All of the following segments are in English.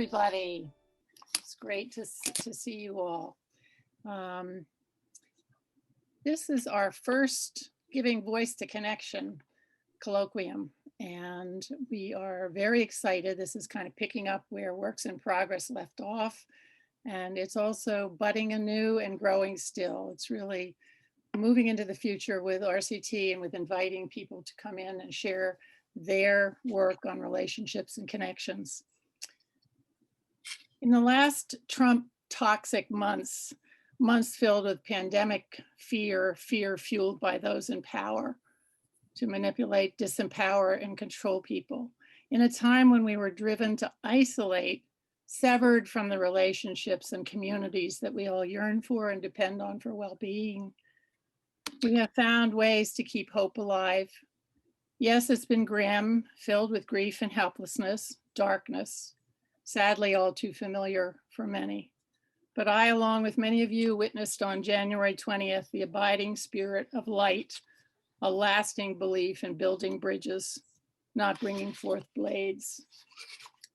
everybody. It's great to see you all. This is our first Giving Voice to Connection colloquium, and we are very excited. This is kind of picking up where Works in Progress left off, and it's also budding anew and growing still. It's really moving into the future with RCT and with inviting people to come in and share their work on relationships and connections. In the last Trump toxic months filled with pandemic fear fueled by those in power to manipulate, disempower, and control people. In a time when we were driven to isolate, severed from the relationships and communities that we all yearn for and depend on for well-being, we have found ways to keep hope alive. Yes, it's been grim, filled with grief and helplessness, darkness, sadly all too familiar for many. But I, along with many of you, witnessed on January 20th, the abiding spirit of light, a lasting belief in building bridges, not bringing forth blades.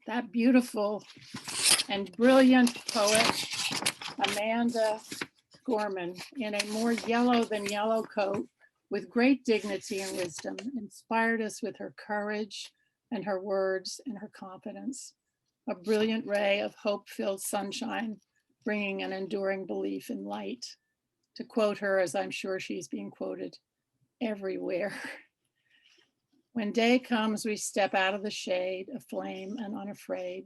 That beautiful and brilliant poet, Amanda Gorman, in a more yellow than yellow coat, with great dignity and wisdom, inspired us with her courage and her words and her confidence. A brilliant ray of hope-filled sunshine, bringing an enduring belief in light. To quote her, as I'm sure she's being quoted everywhere. When day comes, we step out of the shade, aflame and unafraid.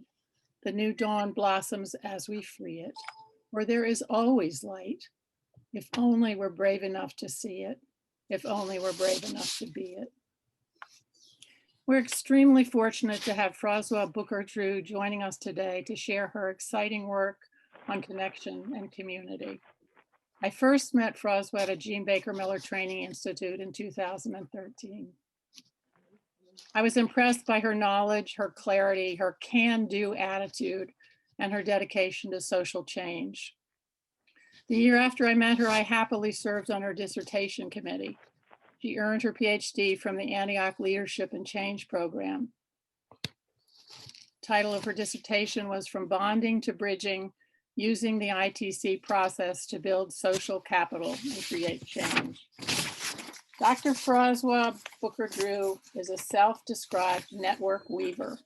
The new dawn blossoms as we free it, where there is always light, if only we're brave enough to see it, if only we're brave enough to be it. We're extremely fortunate to have Froswa Booker-Drew joining us today to share her exciting work on connection and community. I first met Froswa at a Jean Baker Miller Training Institute in 2013. I was impressed by her knowledge, her clarity, her can-do attitude, and her dedication to social change. The year after I met her, I happily served on her dissertation committee. She earned her PhD from the Antioch Leadership and Change Program. Title of her dissertation was From Bonding to Bridging, Using the ITC Process to Build Social Capital and Create Change. Dr. Froswa Booker-Drew is a self-described network weaver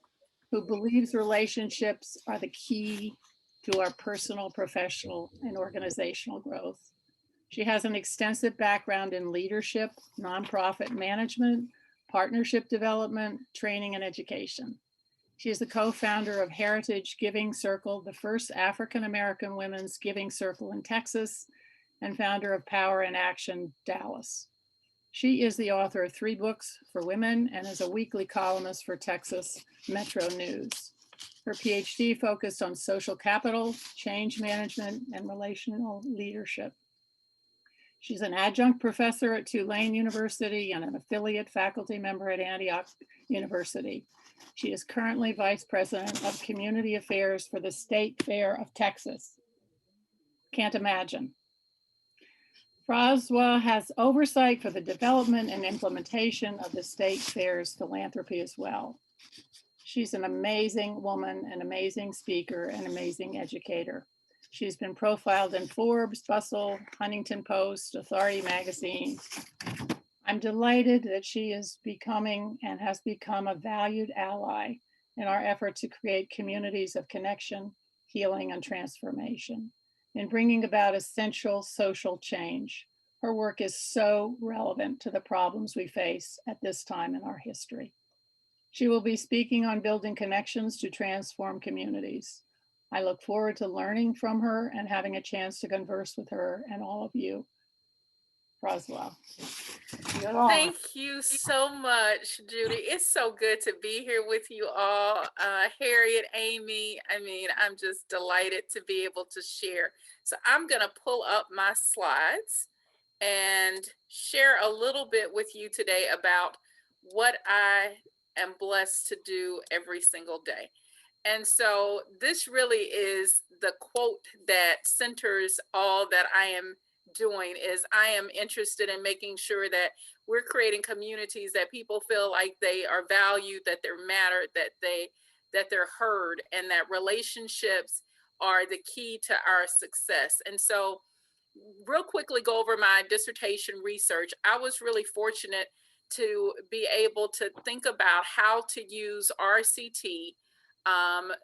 who believes relationships are the key to our personal, professional, and organizational growth. She has an extensive background in leadership, nonprofit management, partnership development, training, and education. She is the co-founder of Heritage Giving Circle, the first African-American women's giving circle in Texas, and founder of Power in Action, Dallas. She is the author of 3 books for women and is a weekly columnist for Texas Metro News. Her PhD focused on social capital, change management, and relational leadership. She's an adjunct professor at Tulane University and an affiliate faculty member at Antioch University. She is currently Vice President of Community Affairs for the State Fair of Texas. Can't imagine. Froswa has oversight for the development and implementation of the State Fair's philanthropy as well. She's an amazing woman, an amazing speaker, an amazing educator. She's been profiled in Forbes, Bustle, Huntington Post, Authority Magazine. I'm delighted that she is becoming and has become a valued ally in our effort to create communities of connection, healing, and transformation, in bringing about essential social change. Her work is so relevant to the problems we face at this time in our history. She will be speaking on building connections to transform communities. I look forward to learning from her and having a chance to converse with her and all of you. Froswa. Thank you so much, Judy. It's so good to be here with you all. Harriet, Amy, I'm just delighted to be able to share. So I'm going to pull up my slides and share a little bit with you today about what I am blessed to do every single day. And so this really is the quote that centers all that I am doing. Is I am interested in making sure that we're creating communities that people feel like they are valued, that they're mattered, that that they're heard, and that relationships are the key to our success. And so, real quickly go over my dissertation research. I was really fortunate to be able to think about how to use RCT,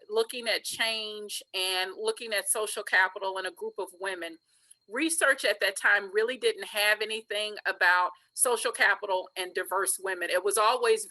looking at change and looking at social capital in a group of women. Research at that time really didn't have anything about social capital and diverse women. It was always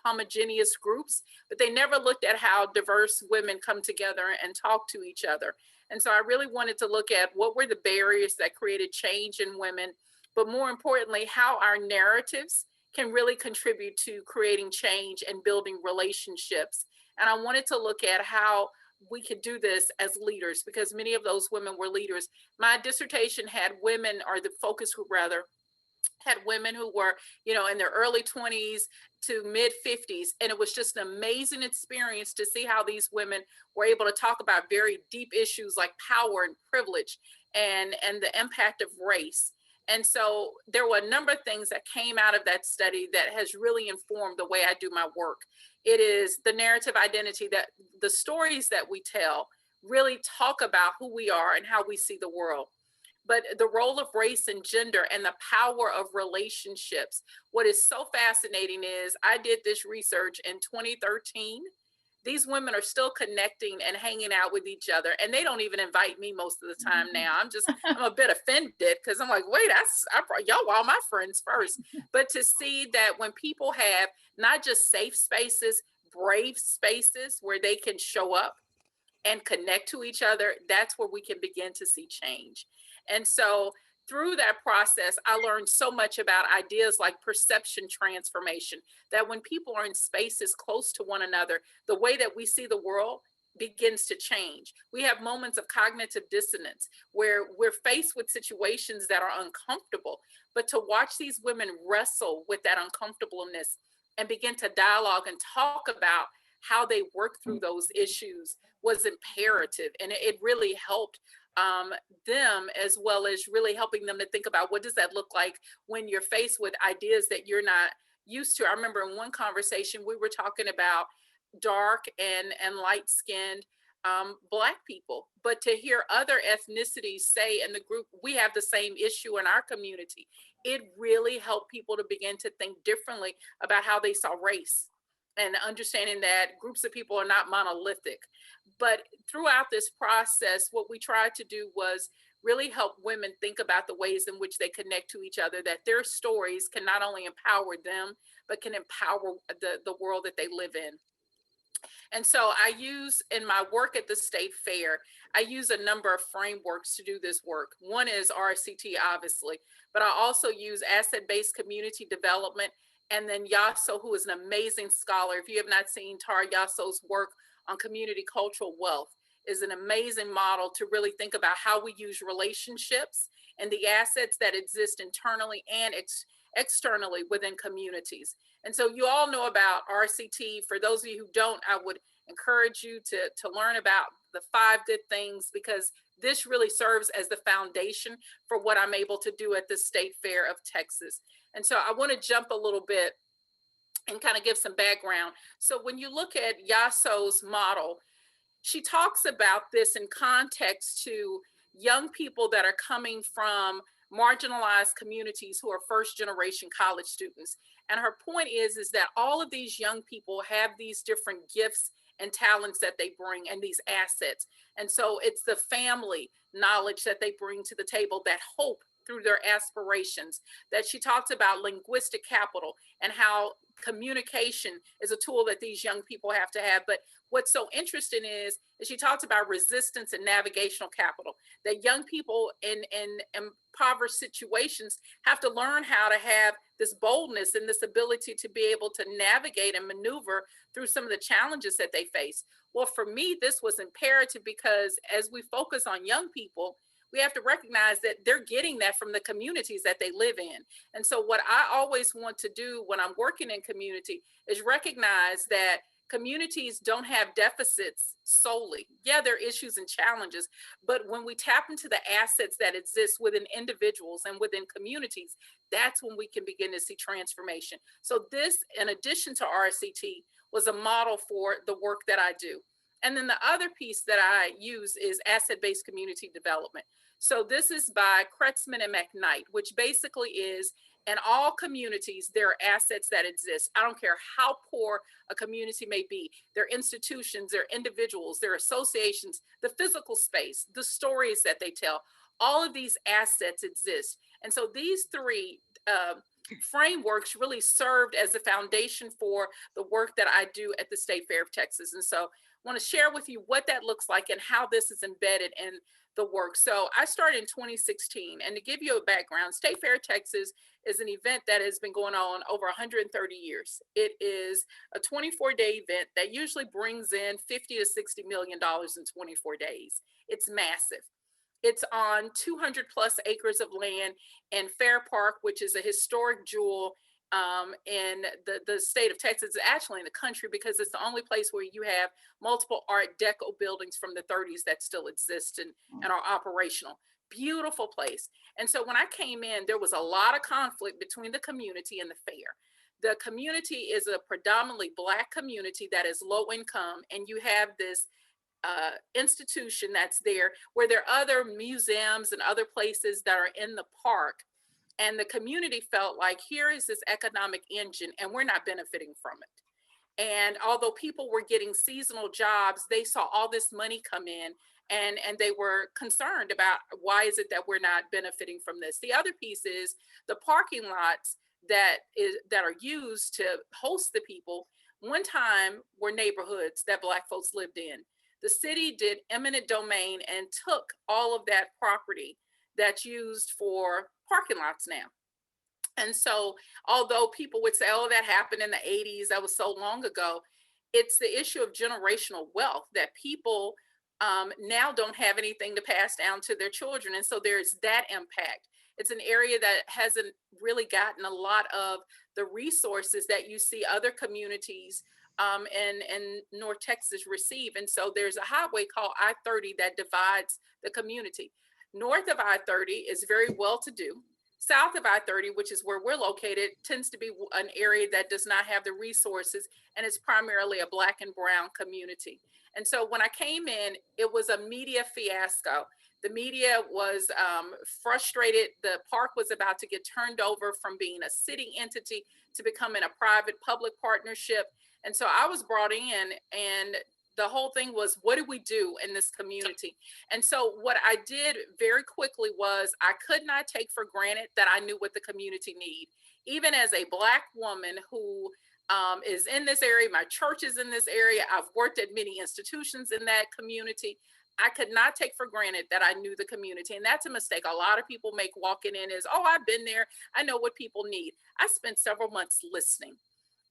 homogeneous groups, but they never looked at how diverse women come together and talk to each other. And so I really wanted to look at what were the barriers that created change in women, but more importantly, how our narratives can really contribute to creating change and building relationships. And I wanted to look at how we could do this as leaders, because many of those women were leaders. My dissertation had women, or the focus group rather, had women who were, in their early 20s to mid 50s. And it was just an amazing experience to see how these women were able to talk about very deep issues like power and privilege and the impact of race. And so there were a number of things that came out of that study that has really informed the way I do my work. It is the narrative identity, that the stories that we tell really talk about who we are and how we see the world. But the role of race and gender and the power of relationships. What is so fascinating is I did this research in 2013. These women are still connecting and hanging out with each other, and they don't even invite me most of the time now. I'm a bit offended, because I'm like, wait, y'all were all my friends first. But to see that when people have not just safe spaces, brave spaces where they can show up and connect to each other, that's where we can begin to see change. And so through that process, I learned so much about ideas like perception transformation, that when people are in spaces close to one another, the way that we see the world begins to change. We have moments of cognitive dissonance where we're faced with situations that are uncomfortable, but to watch these women wrestle with that uncomfortableness and begin to dialogue and talk about how they work through those issues was imperative. And it really helped them, as well as really helping them to think about, what does that look like when you're faced with ideas that you're not used to. I remember in one conversation, we were talking about dark and light skinned Black people, but to hear other ethnicities say in the group, we have the same issue in our community, it really helped people to begin to think differently about how they saw race, and understanding that groups of people are not monolithic. But throughout this process, what we tried to do was really help women think about the ways in which they connect to each other, that their stories can not only empower them, but can empower the world that they live in. And so I use, in my work at the state fair, I use a number of frameworks to do this work. One is RCT, obviously, but I also use asset-based community development. And then Yasso, who is an amazing scholar. If you have not seen Tara Yasso's work on community cultural wealth, is an amazing model to really think about how we use relationships and the assets that exist internally and externally within communities. And so you all know about RCT. For those of you who don't, I would encourage you to learn about the 5 good things, because this really serves as the foundation for what I'm able to do at the State Fair of Texas. And so I want to jump a little bit and kind of give some background. So when you look at Yasso's model, she talks about this in context to young people that are coming from marginalized communities who are first generation college students. And her point is that all of these young people have these different gifts and talents that they bring, and these assets. And so it's the family knowledge that they bring to the table, that hope through their aspirations, that she talks about linguistic capital and how communication is a tool that these young people have to have. But what's so interesting is that she talks about resistance and navigational capital, that young people in impoverished situations have to learn how to have this boldness and this ability to be able to navigate and maneuver through some of the challenges that they face. Well, for me, this was imperative, because as we focus on young people, we have to recognize that they're getting that from the communities that they live in. And so what I always want to do when I'm working in community is recognize that communities don't have deficits solely. Yeah, there are issues and challenges, but when we tap into the assets that exist within individuals and within communities, that's when we can begin to see transformation. So this, in addition to RCT, was a model for the work that I do. And then the other piece that I use is asset-based community development. So this is by Kretzmann and McKnight, which basically is in all communities, there are assets that exist. I don't care how poor a community may be. There are institutions, there are individuals, there are associations, the physical space, the stories that they tell. All of these assets exist. And so these three frameworks really served as the foundation for the work that I do at the State Fair of Texas. And so I want to share with you what that looks like and how this is embedded in the work. So I started in 2016, and to give you a background, State Fair of Texas is an event that has been going on over 130 years. It is a 24-day event that usually brings in $50 to $60 million in 24 days. It's massive. It's on 200 plus acres of land in Fair Park, which is a historic jewel in the state of Texas, actually in the country, because it's the only place where you have multiple Art Deco buildings from the 30s that still exist and are operational. Beautiful place. And so when I came in, there was a lot of conflict between the community and the fair. The community is a predominantly Black community that is low income, and you have this institution that's there where there are other museums and other places that are in the park. And the community felt like, here is this economic engine and we're not benefiting from it. And although people were getting seasonal jobs, they saw all this money come in, and they were concerned about, why is it that we're not benefiting from this? The other piece is the parking lots that are used to host the people, one time were neighborhoods that Black folks lived in. The city did eminent domain and took all of that property that's used for parking lots now. And so, although people would say, oh, that happened in the 80s, that was so long ago, it's the issue of generational wealth that people now don't have anything to pass down to their children. And so there's that impact. It's an area that hasn't really gotten a lot of the resources that you see other communities and North Texas receive. And so there's a highway called I-30 that divides the community. North of I-30 is very well-to-do. South of I-30, which is where we're located, tends to be an area that does not have the resources, and it's primarily a Black and brown community. And so when I came in, it was a media fiasco. The media was frustrated. The park was about to get turned over from being a city entity to becoming a private-public partnership. And so I was brought in, and the whole thing was, what do we do in this community? And so what I did very quickly was, I could not take for granted that I knew what the community need. Even as a Black woman who is in this area, my church is in this area, I've worked at many institutions in that community, I could not take for granted that I knew the community. And that's a mistake a lot of people make walking in, is, oh, I've been there, I know what people need. I spent several months listening.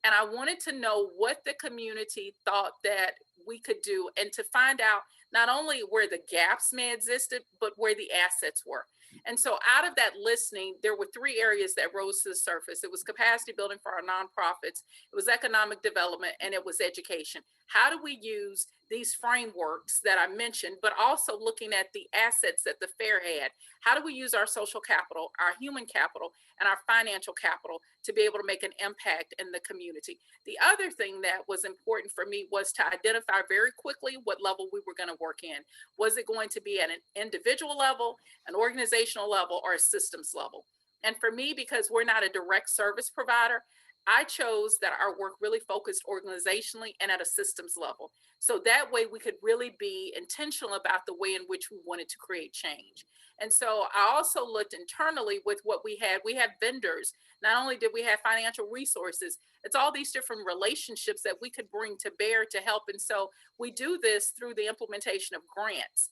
And I wanted to know what the community thought that we could do, and to find out not only where the gaps may existed, but where the assets were. And so out of that listening, there were three areas that rose to the surface. It was capacity building for our nonprofits, it was economic development, and it was education. How do we use these frameworks that I mentioned, but also looking at the assets that the fair had? How do we use our social capital, our human capital, and our financial capital to be able to make an impact in the community? The other thing that was important for me was to identify very quickly what level we were going to work in. Was it going to be at an individual level, an organizational level, or a systems level? And for me, because we're not a direct service provider, I chose that our work really focused organizationally and at a systems level. So that way we could really be intentional about the way in which we wanted to create change. And so I also looked internally with what we had. We have vendors. Not only did we have financial resources, it's all these different relationships that we could bring to bear to help. And so we do this through the implementation of grants.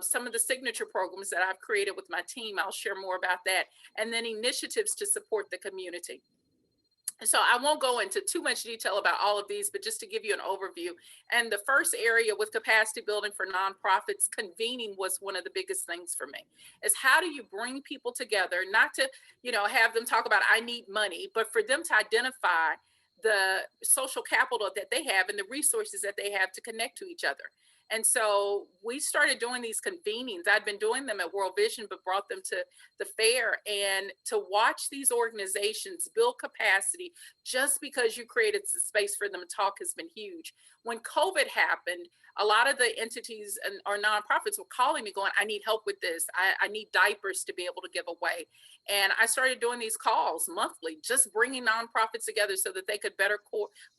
Some of the signature programs that I've created with my team, I'll share more about that. And then initiatives to support the community. So I won't go into too much detail about all of these, but just to give you an overview. And the first area with capacity building for nonprofits, convening was one of the biggest things for me. Is how do you bring people together, not to, have them talk about, I need money, but for them to identify the social capital that they have and the resources that they have to connect to each other. And so we started doing these convenings. I'd been doing them at World Vision, but brought them to the fair. And to watch these organizations build capacity just because you created the space for them to talk has been huge. When COVID happened, a lot of the entities and or nonprofits were calling me going, I need help with this. I need diapers to be able to give away. And I started doing these calls monthly, just bringing nonprofits together so that they could better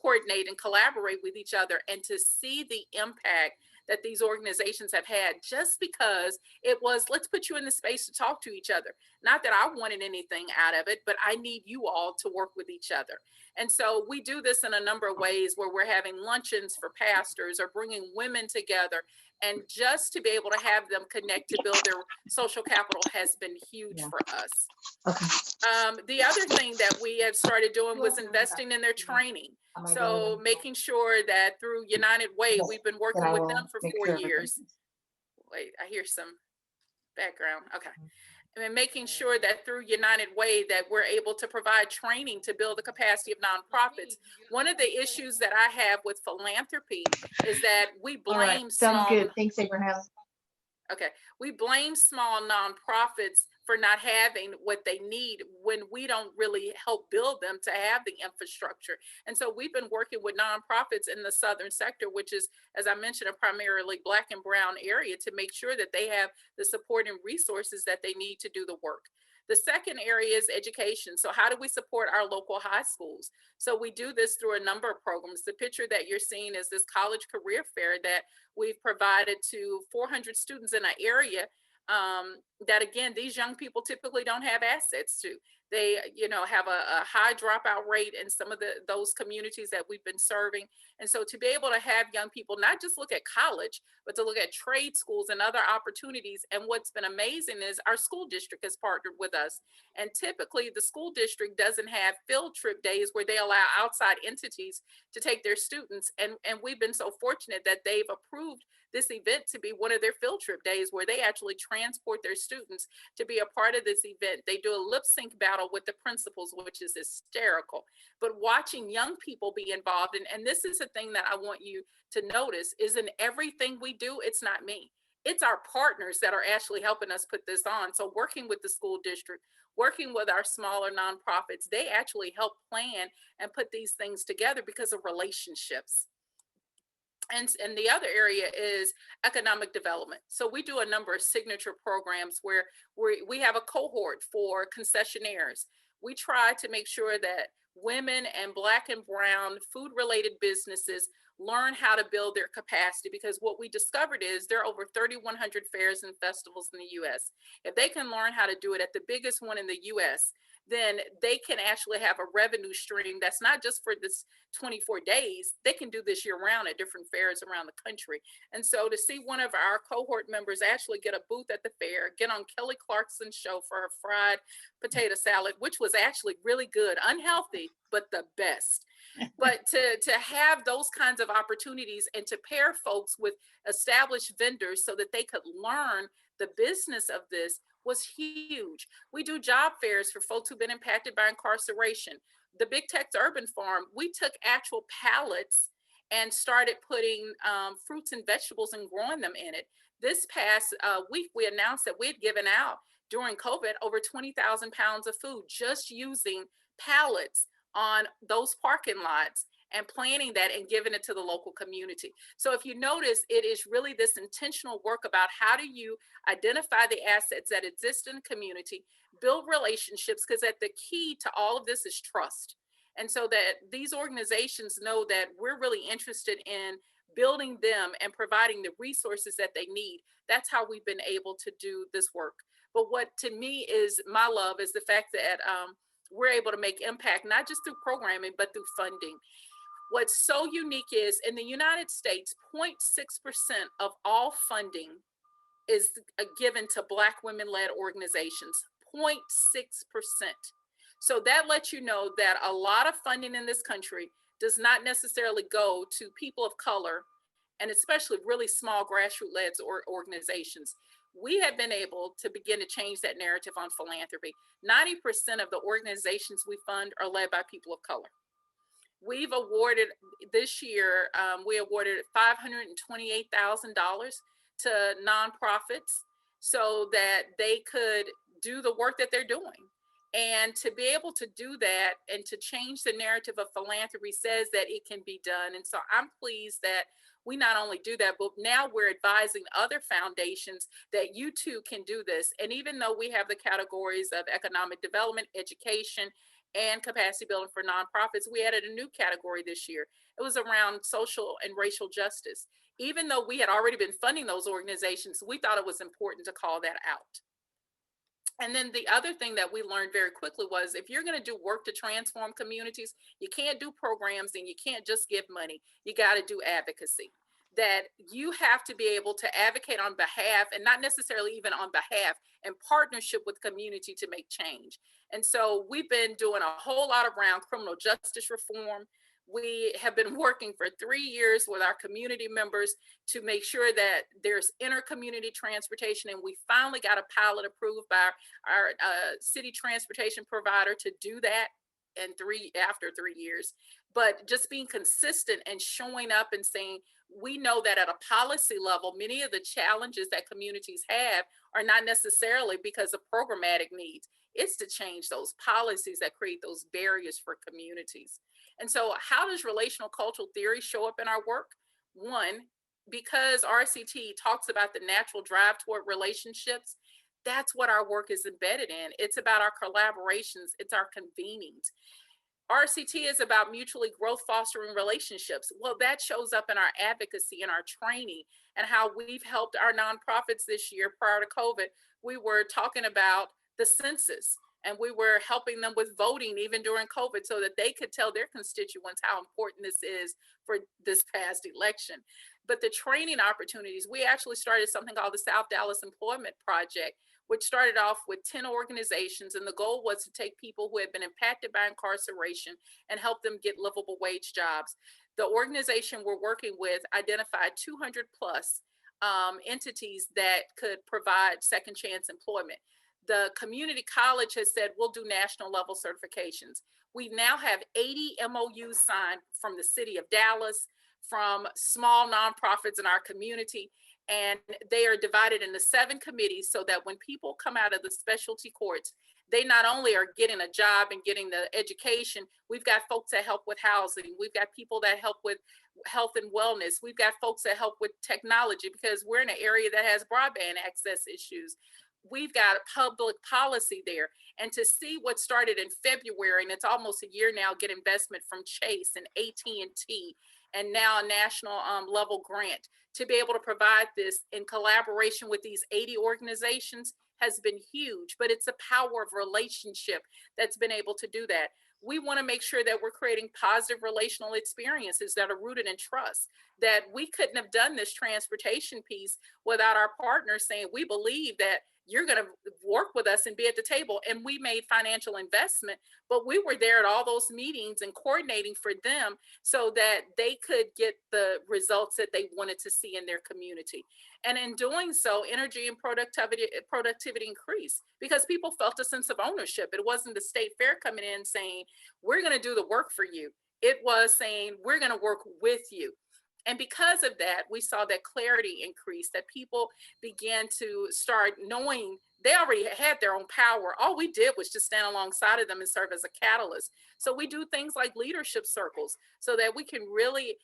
coordinate and collaborate with each other, and to see the impact that these organizations have had just because it was, let's put you in the space to talk to each other. Not that I wanted anything out of it, but I need you all to work with each other. And so we do this in a number of ways where we're having luncheons for pastors or bringing women together. And just to be able to have them connect to build their social capital has been huge for us. Okay. The other thing that we have started doing was investing in their training. So making sure that through United Way, we've been working with them for 4 years. Wait, I hear some background. Okay. And making sure that through United Way that we're able to provide training to build the capacity of nonprofits. One of the issues that I have with philanthropy is that we blame Sounds good. Thanks, Abraham. Okay, we blame small nonprofits for not having what they need when we don't really help build them to have the infrastructure. And so we've been working with nonprofits in the Southern sector, which is, as I mentioned, a primarily Black and brown area, to make sure that they have the support and resources that they need to do the work. The second area is education. So how do we support our local high schools? So we do this through a number of programs. The picture that you're seeing is this college career fair that we've provided to 400 students in an area that, again, these young people typically don't have assets to. They, have a high dropout rate in some of those communities that we've been serving. And so to be able to have young people not just look at college, but to look at trade schools and other opportunities. And what's been amazing is our school district has partnered with us. And typically the school district doesn't have field trip days where they allow outside entities to take their students. And we've been so fortunate that they've approved this event to be one of their field trip days, where they actually transport their students to be a part of this event. They do a lip sync battle with the principals, which is hysterical. But watching young people be involved, and this is a thing that I want you to notice, is in everything we do, it's not me. It's our partners that are actually helping us put this on. So working with the school district, working with our smaller nonprofits, they actually help plan and put these things together because of relationships. And the other area is economic development. So we do a number of signature programs where we have a cohort for concessionaires. We try to make sure that women and Black and brown food related businesses learn how to build their capacity, because what we discovered is there are over 3,100 fairs and festivals in the US. If they can learn how to do it at the biggest one in the US, then they can actually have a revenue stream that's not just for this 24 days. They can do this year round at different fairs around the country. And so to see one of our cohort members actually get a booth at the fair, get on Kelly Clarkson's show for her fried potato salad, which was actually really good, unhealthy, but the best. But to have those kinds of opportunities and to pair folks with established vendors so that they could learn the business of this was huge. We do job fairs for folks who've been impacted by incarceration. The Big Tech's Urban Farm, we took actual pallets and started putting fruits and vegetables and growing them in it. This past week, we announced that we had given out during COVID over 20,000 pounds of food just using pallets on those parking lots and planning that and giving it to the local community. So if you notice, it is really this intentional work about how do you identify the assets that exist in the community, build relationships, because at the key to all of this is trust. And so that these organizations know that we're really interested in building them and providing the resources that they need. That's how we've been able to do this work. But what to me is my love is the fact that we're able to make impact, not just through programming, but through funding. What's so unique is in the United States, 0.6% of all funding is given to Black women-led organizations, 0.6%. So that lets you know that a lot of funding in this country does not necessarily go to people of color, and especially really small grassroots-led organizations. We have been able to begin to change that narrative on philanthropy. 90% of the organizations we fund are led by people of color. We've awarded this year, we awarded $528,000 to nonprofits so that they could do the work that they're doing. And to be able to do that and to change the narrative of philanthropy says that it can be done. And so I'm pleased that we not only do that, but now we're advising other foundations that you too can do this. And even though we have the categories of economic development, education, and capacity building for nonprofits, we added a new category this year. It was around social and racial justice. Even though we had already been funding those organizations, we thought it was important to call that out. And then the other thing that we learned very quickly was if you're going to do work to transform communities, you can't do programs and you can't just give money. You got to do advocacy. That you have to be able to advocate on behalf, and not necessarily even on behalf, in partnership with community to make change. And so we've been doing a whole lot around criminal justice reform. We have been working for 3 years with our community members to make sure that there's inter-community transportation. And we finally got a pilot approved by our city transportation provider to do that after 3 years. But just being consistent and showing up and saying, we know that at a policy level, many of the challenges that communities have are not necessarily because of programmatic needs. It's to change those policies that create those barriers for communities. And so how does relational cultural theory show up in our work? One, because RCT talks about the natural drive toward relationships, that's what our work is embedded in. It's about our collaborations, it's our convenings. RCT is about mutually growth fostering relationships. Well, that shows up in our advocacy and our training and how we've helped our nonprofits this year prior to COVID. We were talking about the census and we were helping them with voting even during COVID so that they could tell their constituents how important this is for this past election. But the training opportunities, we actually started something called the South Dallas Employment Project, which started off with 10 organizations. And the goal was to take people who had been impacted by incarceration and help them get livable wage jobs. The organization we're working with identified 200 plus entities that could provide second chance employment. The community college has said, we'll do national level certifications. We now have 80 MOUs signed from the city of Dallas, from small nonprofits in our community. And they are divided into 7 committees so that when people come out of the specialty courts, they not only are getting a job and getting the education, we've got folks that help with housing. We've got people that help with health and wellness. We've got folks that help with technology because we're in an area that has broadband access issues. We've got public policy there. And to see what started in February, and it's almost a year now, get investment from Chase and AT&T, and now a national level grant to be able to provide this in collaboration with these 80 organizations has been huge, but it's a power of relationship that's been able to do that. We want to make sure that we're creating positive relational experiences that are rooted in trust, that we couldn't have done this transportation piece without our partners saying, we believe that you're going to work with us and be at the table. And we made financial investment, but we were there at all those meetings and coordinating for them so that they could get the results that they wanted to see in their community. And in doing so, energy and productivity increased because people felt a sense of ownership. It wasn't the state fair coming in saying, we're going to do the work for you. It was saying, we're going to work with you. And because of that, we saw that clarity increase, that people began to start knowing they already had their own power. All we did was just stand alongside of them and serve as a catalyst. So we do things like leadership circles so that we can really,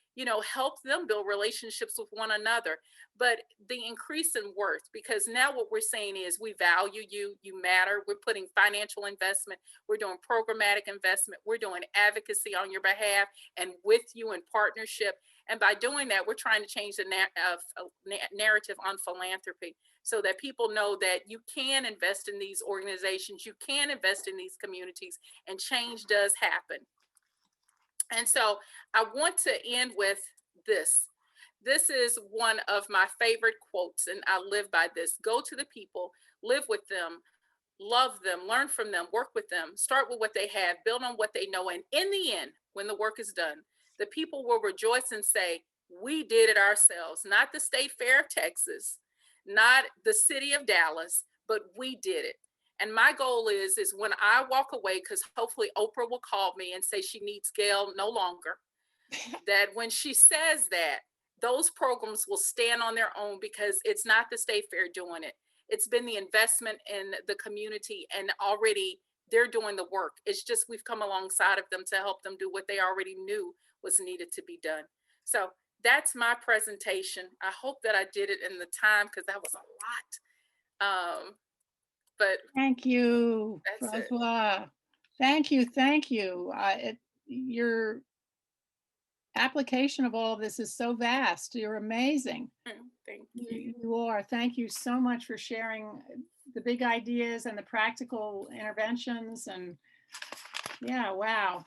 help them build relationships with one another. But the increase in worth, because now what we're saying is we value you, you matter. We're putting financial investment, we're doing programmatic investment, we're doing advocacy on your behalf and with you in partnership. And by doing that, we're trying to change the narrative on philanthropy so that people know that you can invest in these organizations, you can invest in these communities, and change does happen. And so I want to end with this. This is one of my favorite quotes, and I live by this. Go to the people, live with them, love them, learn from them, work with them, start with what they have, build on what they know. And in the end, when the work is done, the people will rejoice and say, we did it ourselves, not the State Fair of Texas, not the city of Dallas, but we did it. And my goal is when I walk away, because hopefully Oprah will call me and say she needs Gail no longer, that when she says that, those programs will stand on their own, because it's not the State Fair doing it. It's been the investment in the community, and already they're doing the work. It's just we've come alongside of them to help them do what they already knew was needed to be done. So that's my presentation. I hope that I did it in the time, because that was a lot. But Thank you, that's it. Froswa. Thank you, thank you. Your application of all of this is so vast. You're amazing. Thank you. You are. Thank you so much for sharing the big ideas and the practical interventions. And yeah, wow.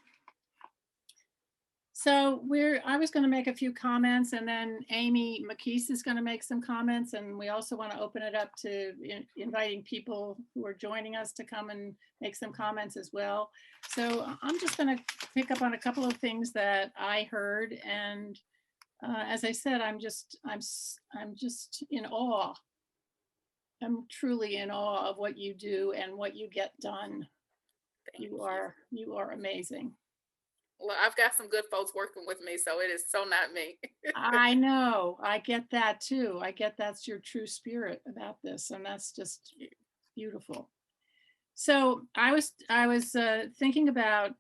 So I was going to make a few comments, and then Amy McKees is going to make some comments. And we also want to open it up to inviting people who are joining us to come and make some comments as well. So I'm just going to pick up on a couple of things that I heard. And as I said, I'm just in awe. I'm truly in awe of what you do and what you get done. You are amazing. Well, I've got some good folks working with me, so it is so not me. I know. I get that too. I get that's your true spirit about this, and that's just beautiful. So I was thinking about,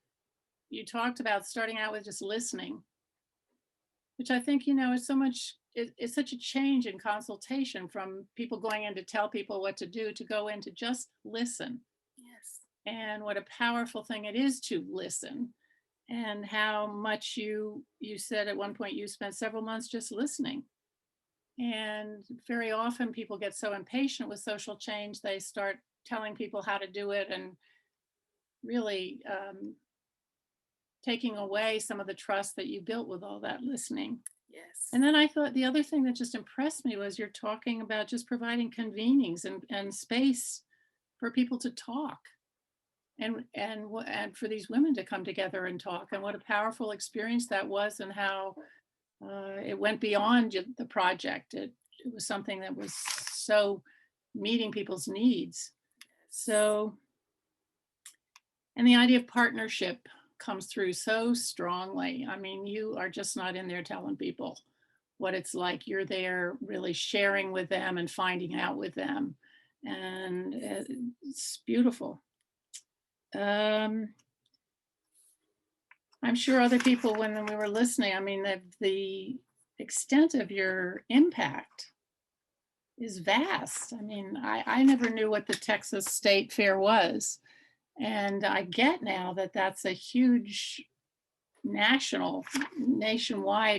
you talked about starting out with just listening, which I think, is so much. It's such a change in consultation from people going in to tell people what to do to go in to just listen. Yes. And what a powerful thing it is to listen. And how much you said at one point you spent several months just listening. And very often people get so impatient with social change, they start telling people how to do it, and really taking away some of the trust that you built with all that listening. Yes. And then I thought the other thing that just impressed me was you're talking about just providing convenings and space for people to talk. And for these women to come together and talk, and what a powerful experience that was, and how it went beyond the project. It was something that was so meeting people's needs. So, and the idea of partnership comes through so strongly. I mean, you are just not in there telling people what it's like. You're there really sharing with them and finding out with them. And it's beautiful. I'm sure other people, when we were listening, I mean, the extent of your impact is vast. I mean, I never knew what the Texas State Fair was. And I get now that that's a huge nationwide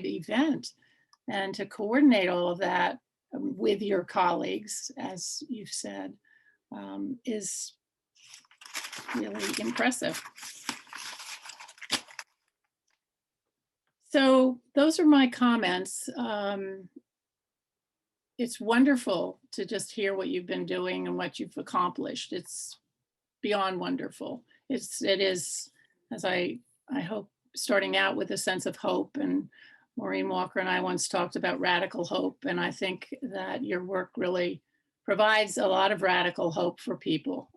event. And to coordinate all of that with your colleagues, as you've said, is really impressive. So those are my comments. It's wonderful to just hear what you've been doing and what you've accomplished. It's beyond wonderful. It is, as I hope, starting out with a sense of hope. And Maureen Walker and I once talked about radical hope. And I think that your work really provides a lot of radical hope for people.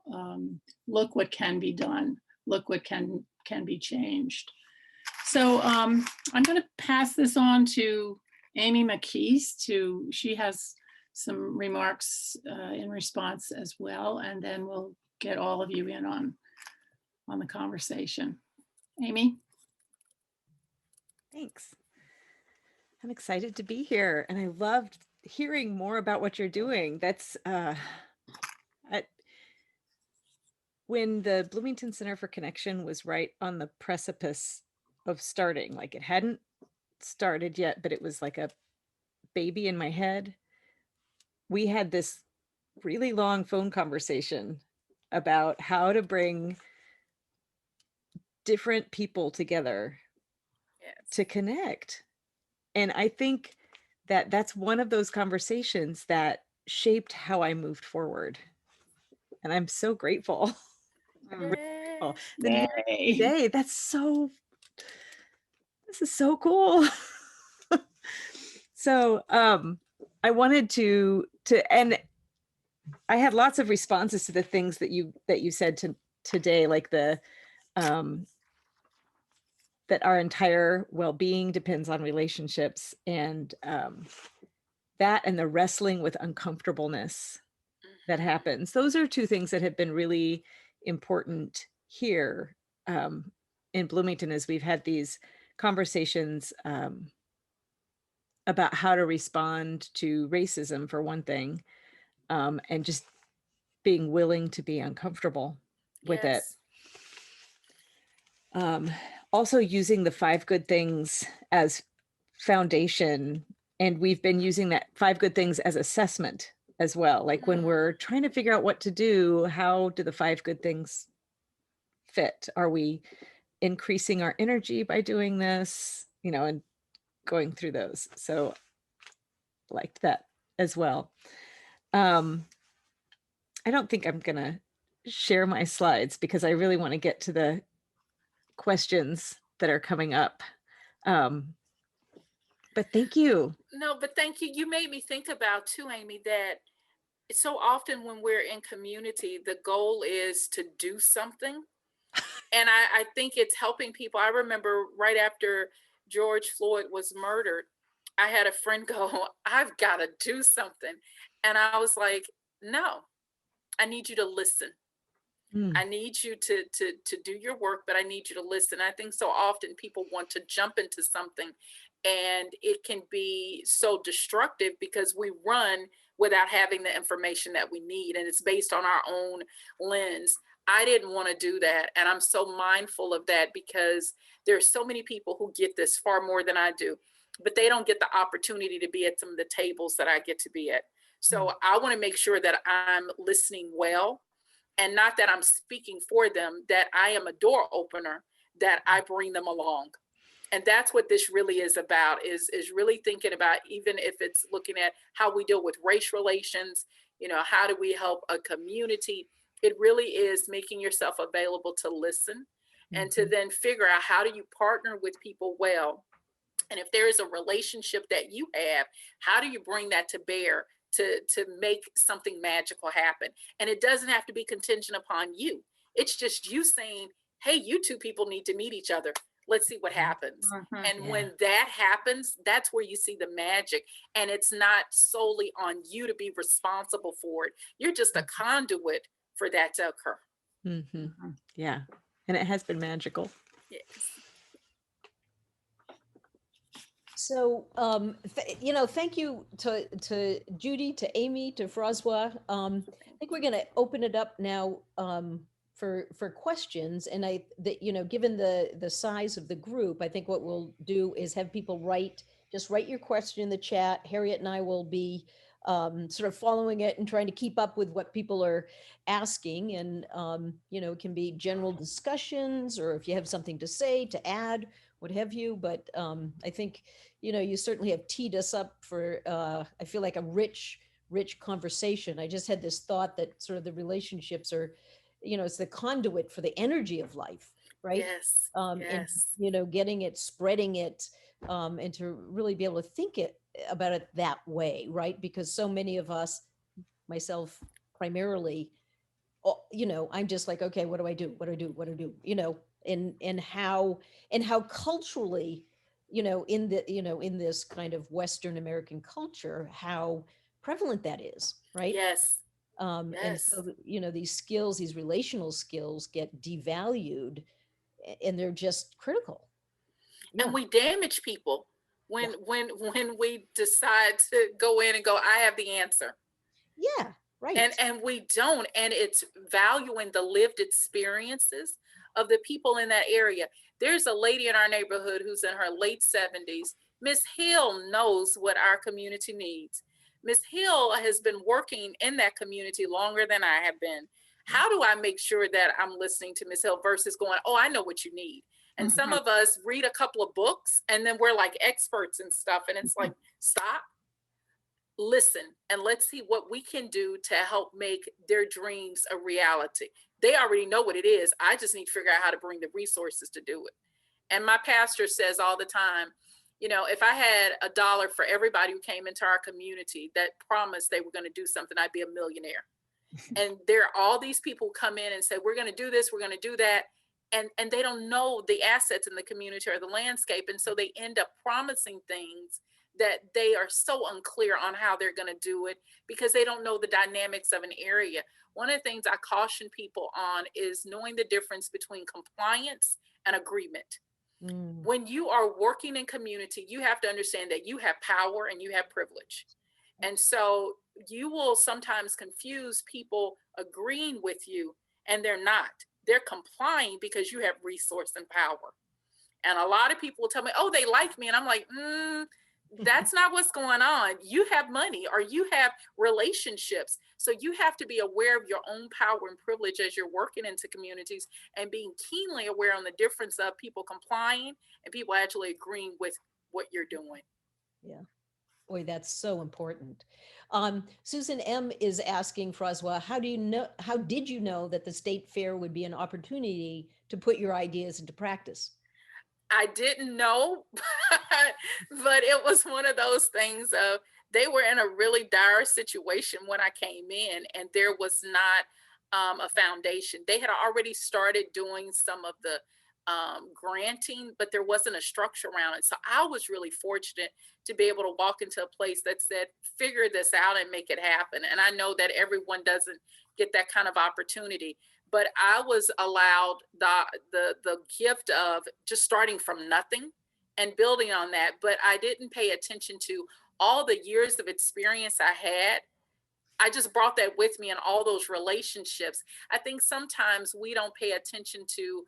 Look what can be done. Look what can be changed. So I'm going to pass this on to Amy McKees. She has some remarks in response as well, and then we'll get all of you in on the conversation. Amy? Thanks. I'm excited to be here, and I loved hearing more about what you're doing. That's when the Bloomington Center for Connection was right on the precipice of starting, like it hadn't started yet, but it was like a baby in my head. We had this really long phone conversation about how to bring different people together to connect. And I think that that's one of those conversations that shaped how I moved forward. And I'm so grateful. Today, this is so cool. So I wanted to, and I had lots of responses to the things that you said today, like the that our entire well-being depends on relationships, and that and the wrestling with uncomfortableness that happens. Those are two things that have been really important here in Bloomington, as we've had these conversations about how to respond to racism, for one thing, and just being willing to be uncomfortable with it. Also using the 5 good things as foundation. And we've been using that 5 good things as assessment as well. Like when we're trying to figure out what to do, how do the 5 good things fit? Are we increasing our energy by doing this? And going through those. So liked that as well. I don't think I'm gonna share my slides because I really want to get to the questions that are coming up. But thank you. No, but thank you. You made me think about too, Amy, that so often when we're in community, the goal is to do something. And I think it's helping people. I remember right after George Floyd was murdered, I had a friend go, I've got to do something. And I was like, no, I need you to listen. I need you to do your work, but I need you to listen. I think so often people want to jump into something, and it can be so destructive because we run without having the information that we need, and it's based on our own lens. I didn't want to do that, and I'm so mindful of that because there's so many people who get this far more than I do, but they don't get the opportunity to be at some of the tables that I get to be at. So I want to make sure that I'm listening well, and not that I'm speaking for them, that I am a door opener, that I bring them along. And that's what this really is about, is really thinking about, even if it's looking at how we deal with race relations, how do we help a community? It really is making yourself available to listen and to then figure out, how do you partner with people well? And if there is a relationship that you have, how do you bring that to bear to make something magical happen? And it doesn't have to be contingent upon you. It's just you saying, hey, you two people need to meet each other. Let's see what happens. And when that happens, that's where you see the magic. And it's not solely on you to be responsible for it. You're just a conduit for that to occur. Yeah. And it has been magical. Yes. So, thank you to Judy, to Amy, to Froswa. I think we're going to open it up now for questions. And given the size of the group, I think what we'll do is have people write your question in the chat. Harriet and I will be sort of following it and trying to keep up with what people are asking. And, it can be general discussions, or if you have something to say, to add, what have you. But I think, you certainly have teed us up for, I feel like, a rich conversation. I just had this thought that sort of the relationships are, it's the conduit for the energy of life, right? Yes. And, getting it, spreading it, and to really be able to think about it that way, right? Because so many of us, myself primarily, I'm just like, okay, what do I do? What do I do? What do I do? And how culturally, in this kind of Western American culture, how prevalent that is, right? Yes. And so, these skills, these relational skills, get devalued, and they're just critical. And we damage people when we decide to go in and go, I have the answer. Yeah, right. And we don't. And it's valuing the lived experiences of the people in that area. There's a lady in our neighborhood who's in her late 70s. Miss Hill knows what our community needs. Miss Hill has been working in that community longer than I have been. How do I make sure that I'm listening to Miss Hill versus going, oh, I know what you need? And some of us read a couple of books and then we're like experts and stuff. And it's like, stop, listen, and let's see what we can do to help make their dreams a reality. They already know what it is. I just need to figure out how to bring the resources to do it. And my pastor says all the time, You know, if I had $1 for everybody who came into our community that promised they were going to do something, I'd be a millionaire. And there are all these people who come in and say, we're going to do this, we're going to do that. And they don't know the assets in the community or the landscape. And so they end up promising things that they are so unclear on how they're going to do it because they don't know the dynamics of an area. One of the things I caution people on is knowing the difference between compliance and agreement. When you are working in community, you have to understand that you have power and you have privilege. And so you will sometimes confuse people agreeing with you, and they're not. They're complying because you have resource and power. And a lot of people will tell me, oh, they like me. And I'm like, that's not what's going on. You have money or you have relationships. So you have to be aware of your own power and privilege as you're working into communities and being keenly aware on the difference of people complying and people actually agreeing with what you're doing. Yeah. Boy, that's so important. Susan M is asking, Froswa, how did you know that the state fair would be an opportunity to put your ideas into practice? I didn't know, but it was one of those things of they were in a really dire situation when I came in, and there was not a foundation. They had already started doing some of the granting, but there wasn't a structure around it. So I was really fortunate to be able to walk into a place that said, figure this out and make it happen. And I know that everyone doesn't get that kind of opportunity. But I was allowed the gift of just starting from nothing and building on that. But I didn't pay attention to all the years of experience I had. I just brought that with me in all those relationships. I think sometimes we don't pay attention to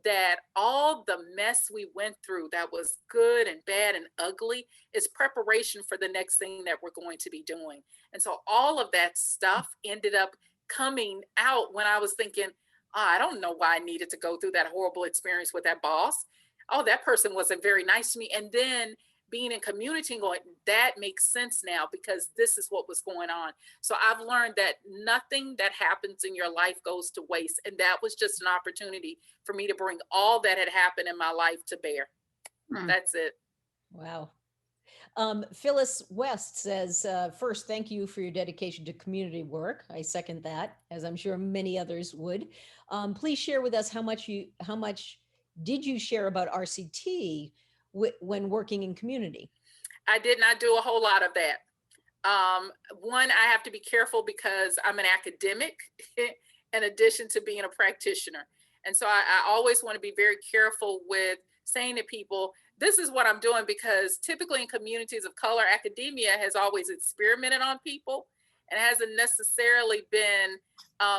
that all the mess we went through that was good and bad and ugly is preparation for the next thing that we're going to be doing. And so all of that stuff ended up coming out when I was thinking, oh, I don't know why I needed to go through that horrible experience with that boss. Oh, that person wasn't very nice to me. And then being in community and going, that makes sense now because this is what was going on. So I've learned that nothing that happens in your life goes to waste. And that was just an opportunity for me to bring all that had happened in my life to bear. That's it. Wow. Phyllis West says, first, thank you for your dedication to community work. I second that, as I'm sure many others would. Please share with us how much did you share about RCT when working in community? I did not do a whole lot of that. One, I have to be careful because I'm an academic in addition to being a practitioner. And so I always want to be very careful with saying to people, this is what I'm doing, because typically in communities of color, academia has always experimented on people and hasn't necessarily been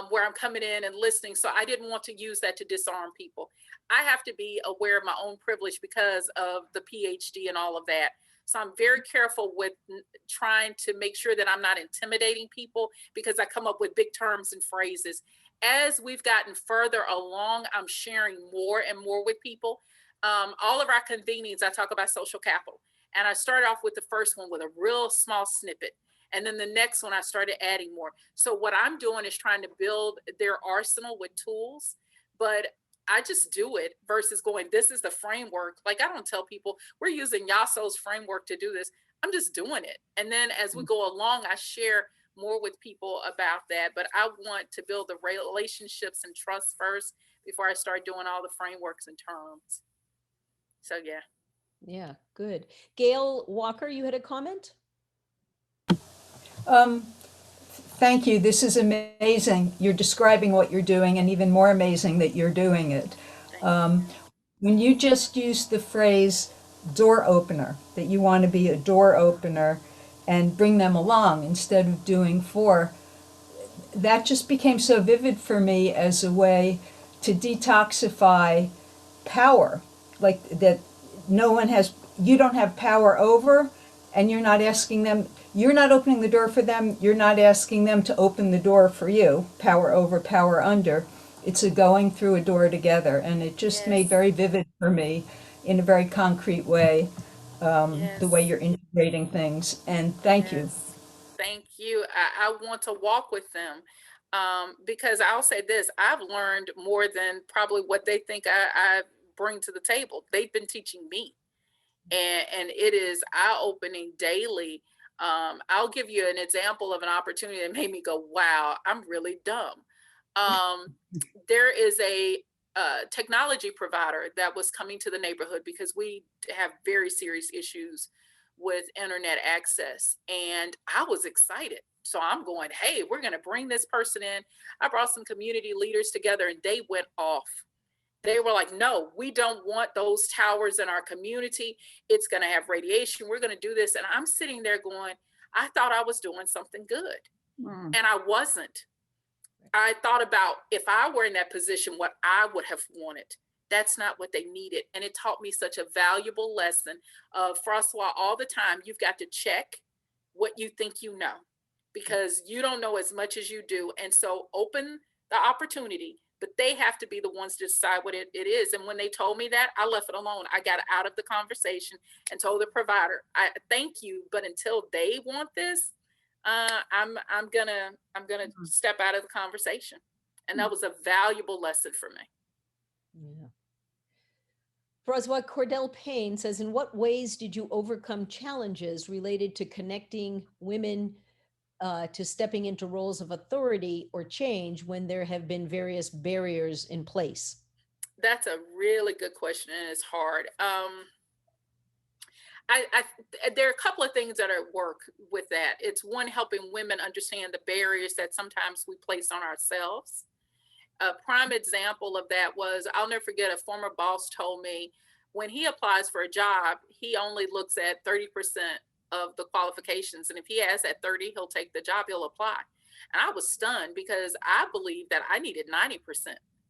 where I'm coming in and listening. So I didn't want to use that to disarm people. I have to be aware of my own privilege because of the PhD and all of that. So I'm very careful with trying to make sure that I'm not intimidating people because I come up with big terms and phrases. As we've gotten further along, I'm sharing more and more with people. All of our convenings, I talk about social capital. And I started off with the first one with a real small snippet. And then the next one, I started adding more. So what I'm doing is trying to build their arsenal with tools, but I just do it versus going, this is the framework. Like, I don't tell people we're using Yaso's framework to do this. I'm just doing it. And then as we go along, I share more with people about that. But I want to build the relationships and trust first before I start doing all the frameworks and terms. So, yeah. Yeah, good. Gail Walker, you had a comment? Thank you. This is amazing. You're describing what you're doing, and even more amazing that you're doing it. When you just used the phrase door opener, that you want to be a door opener and bring them along instead of doing for, that just became so vivid for me as a way to detoxify power, like that no one has, you don't have power over, and you're not asking them, you're not opening the door for them, you're not asking them to open the door for you, power over, power under. It's a going through a door together, and it just made very vivid for me in a very concrete way, the way you're integrating things, and thank you. Thank you. I want to walk with them because I'll say this, I've learned more than probably what they think I bring to the table. They've been teaching me. And it is eye-opening daily. I'll give you an example of an opportunity that made me go, wow, I'm really dumb. There is a technology provider that was coming to the neighborhood because we have very serious issues with internet access. And I was excited. So I'm going, hey, we're going to bring this person in. I brought some community leaders together and they went off. They were like, no, we don't want those towers in our community. It's going to have radiation. We're going to do this. And I'm sitting there going, I thought I was doing something good. And I wasn't. I thought about if I were in that position, what I would have wanted. That's not what they needed. And it taught me such a valuable lesson of Froswa all the time. You've got to check what you think you know, because you don't know as much as you do. And so open the opportunity, but they have to be the ones to decide what it is. And when they told me that, I left it alone. I got out of the conversation and told the provider, I thank you, but until they want this, I'm gonna step out of the conversation. And that was a valuable lesson for me. Yeah. Froswa Cordell Payne says, in what ways did you overcome challenges related to connecting women to stepping into roles of authority or change when there have been various barriers in place? That's a really good question, and it's hard. There are a couple of things that are at work with that. It's one, helping women understand the barriers that sometimes we place on ourselves. A prime example of that was, I'll never forget, a former boss told me when he applies for a job, he only looks at 30% of the qualifications. And if he has that 30, he'll take the job, he'll apply. And I was stunned because I believed that I needed 90%.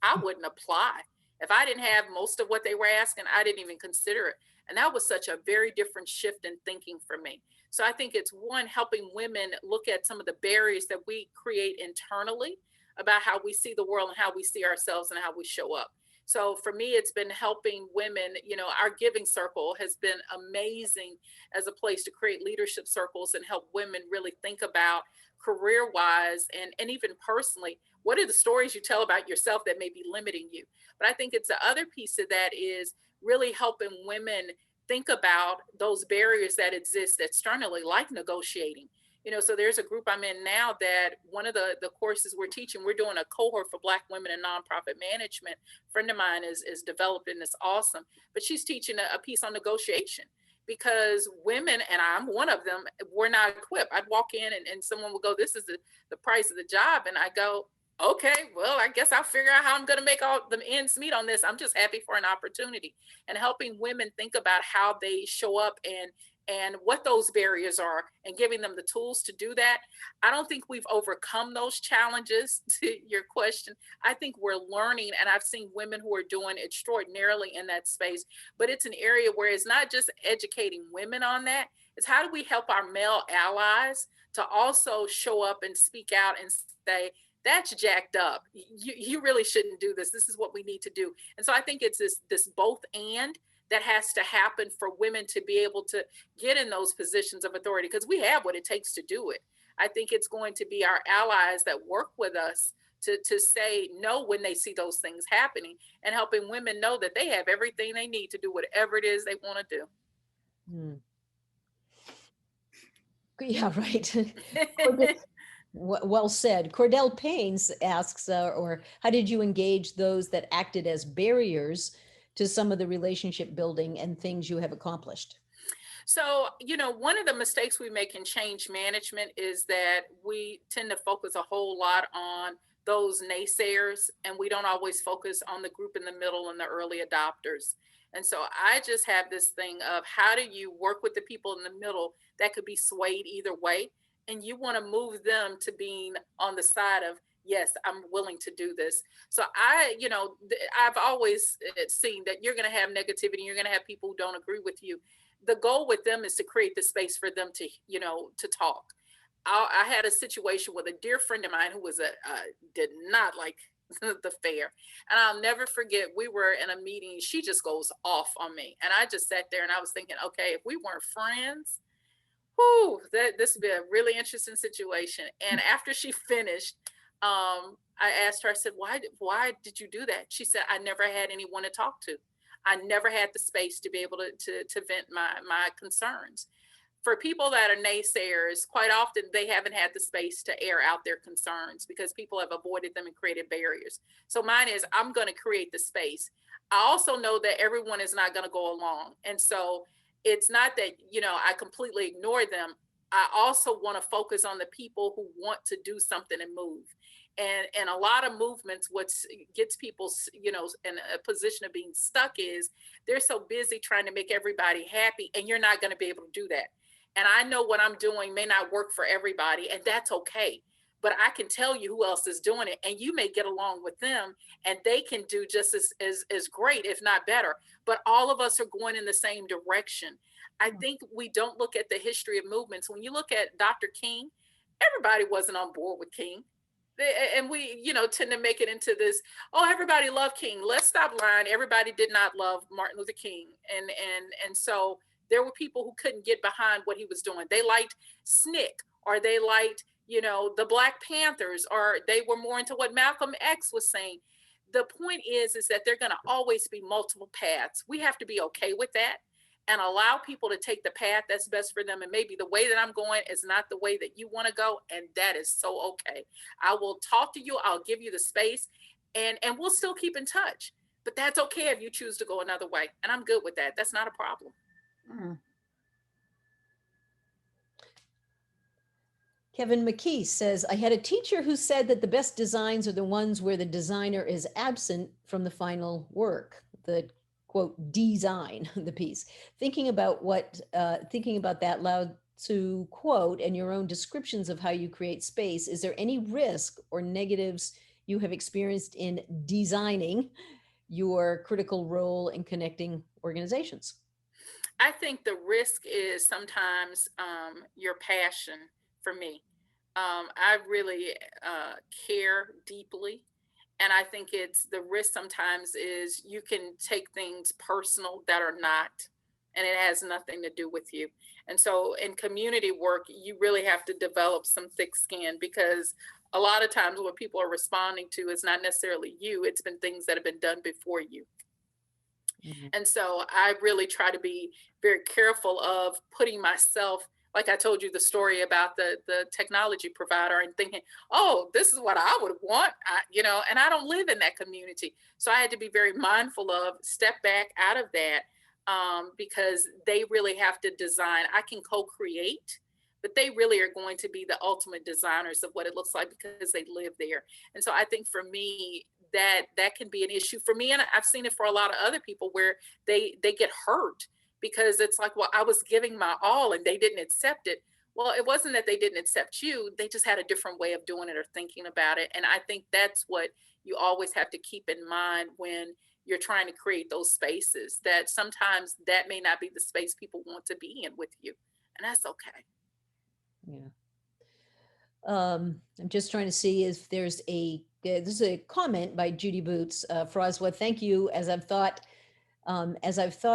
I wouldn't apply. If I didn't have most of what they were asking, I didn't even consider it. And that was such a very different shift in thinking for me. So I think it's one, helping women look at some of the barriers that we create internally about how we see the world and how we see ourselves and how we show up. So for me, it's been helping women. You know, our giving circle has been amazing as a place to create leadership circles and help women really think about career-wise and even personally, what are the stories you tell about yourself that may be limiting you? But I think it's the other piece of that is really helping women think about those barriers that exist externally, like negotiating. You know, so there's a group I'm in now that one of the courses we're teaching, we're doing a cohort for Black women in nonprofit management. A friend of mine is developing this awesome, but she's teaching a piece on negotiation because women, and I'm one of them, we're not equipped. I'd walk in and someone would go, this is the price of the job. And I go, okay, well, I guess I'll figure out how I'm going to make all the ends meet on this. I'm just happy for an opportunity, and helping women think about how they show up and what those barriers are and giving them the tools to do that. I don't think we've overcome those challenges, to your question. I think we're learning, and I've seen women who are doing extraordinarily in that space, but it's an area where it's not just educating women on that. It's how do we help our male allies to also show up and speak out and say, that's jacked up. You really shouldn't do this. This is what we need to do. And so I think it's this both and that has to happen for women to be able to get in those positions of authority, because we have what it takes to do it. I think it's going to be our allies that work with us to say no when they see those things happening, and helping women know that they have everything they need to do whatever it is they want to do. Yeah, right. Well said. Cordell Paynes asks, or how did you engage those that acted as barriers to some of the relationship building and things you have accomplished? So, you know, one of the mistakes we make in change management is that we tend to focus a whole lot on those naysayers, and we don't always focus on the group in the middle and the early adopters. And so I just have this thing of how do you work with the people in the middle that could be swayed either way? And you want to move them to being on the side of, yes, I'm willing to do this. So I've always seen that you're going to have negativity. You're going to have people who don't agree with you. The goal with them is to create the space for them to, to talk. I had a situation with a dear friend of mine who was did not like the fair. And I'll never forget, we were in a meeting. She just goes off on me. And I just sat there and I was thinking, okay, if we weren't friends, this would be a really interesting situation. And after she finished, I asked her, I said, why did you do that? She said, I never had anyone to talk to. I never had the space to be able to vent my concerns. For people that are naysayers, quite often they haven't had the space to air out their concerns because people have avoided them and created barriers. So mine is, I'm going to create the space. I also know that everyone is not going to go along. And so it's not that, I completely ignore them. I also want to focus on the people who want to do something and move. And a lot of movements, what gets people, in a position of being stuck is they're so busy trying to make everybody happy, and you're not going to be able to do that. And I know what I'm doing may not work for everybody, and that's okay. But I can tell you who else is doing it, and you may get along with them, and they can do just as great, if not better. But all of us are going in the same direction. I think we don't look at the history of movements. When you look at Dr. King, everybody wasn't on board with King. And we, tend to make it into this, oh, everybody loved King. Let's stop lying. Everybody did not love Martin Luther King. And so there were people who couldn't get behind what he was doing. They liked SNCC, or they liked, the Black Panthers, or they were more into what Malcolm X was saying. The point is that there are going to always be multiple paths. We have to be okay with that and allow people to take the path that's best for them. And maybe the way that I'm going is not the way that you want to go. And that is so okay. I will talk to you. I'll give you the space, and we'll still keep in touch. But that's okay if you choose to go another way. And I'm good with that. That's not a problem. Kevin McKee says, I had a teacher who said that the best designs are the ones where the designer is absent from the final work, the quote, design the piece. Thinking about that loud to quote and your own descriptions of how you create space, is there any risk or negatives you have experienced in designing your critical role in connecting organizations? I think the risk is sometimes your passion. For me, I really care deeply. And I think it's the risk sometimes is you can take things personal that are not, and it has nothing to do with you. And so in community work, you really have to develop some thick skin, because a lot of times what people are responding to is not necessarily you. It's been things that have been done before you. Mm-hmm. And so I really try to be very careful of putting myself, like I told you the story about the technology provider, and thinking, oh, this is what I would want, and I don't live in that community. So I had to be very mindful of step back out of that, because they really have to design. I can co-create, but they really are going to be the ultimate designers of what it looks like because they live there. And so I think for me, that can be an issue for me. And I've seen it for a lot of other people where they get hurt because it's like, well, I was giving my all and they didn't accept it. Well, it wasn't that they didn't accept you. They just had a different way of doing it or thinking about it. And I think that's what you always have to keep in mind when you're trying to create those spaces, that sometimes that may not be the space people want to be in with you. And that's okay. Yeah. I'm just trying to see if there's this is a comment by Judy Boots. Froswa, thank you. As I've thought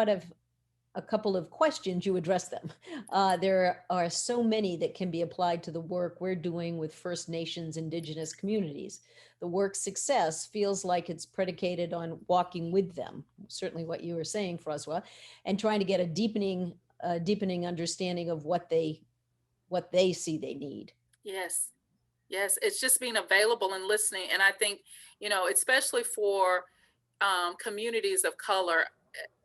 of a couple of questions, you address them. There are so many that can be applied to the work we're doing with First Nations Indigenous communities. The work's success feels like it's predicated on walking with them, certainly what you were saying, Froswa, and trying to get a deepening understanding of what they see they need. Yes. It's just being available and listening. And I think, especially for communities of color,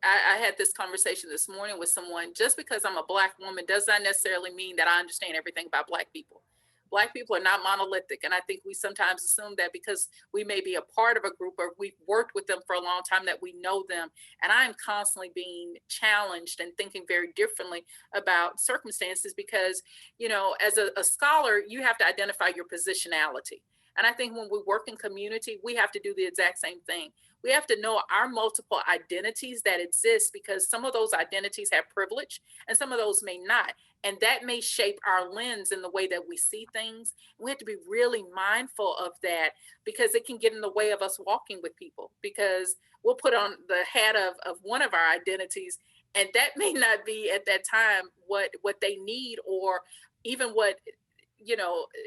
I had this conversation this morning with someone. Just because I'm a Black woman does not necessarily mean that I understand everything about Black people. Black people are not monolithic. And I think we sometimes assume that because we may be a part of a group or we've worked with them for a long time that we know them. And I'm constantly being challenged and thinking very differently about circumstances because, as a scholar, you have to identify your positionality. And I think when we work in community, we have to do the exact same thing. We have to know our multiple identities that exist, because some of those identities have privilege and some of those may not. And that may shape our lens in the way that we see things. We have to be really mindful of that, because it can get in the way of us walking with people, because we'll put on the hat of one of our identities, and that may not be at that time what they need, or even what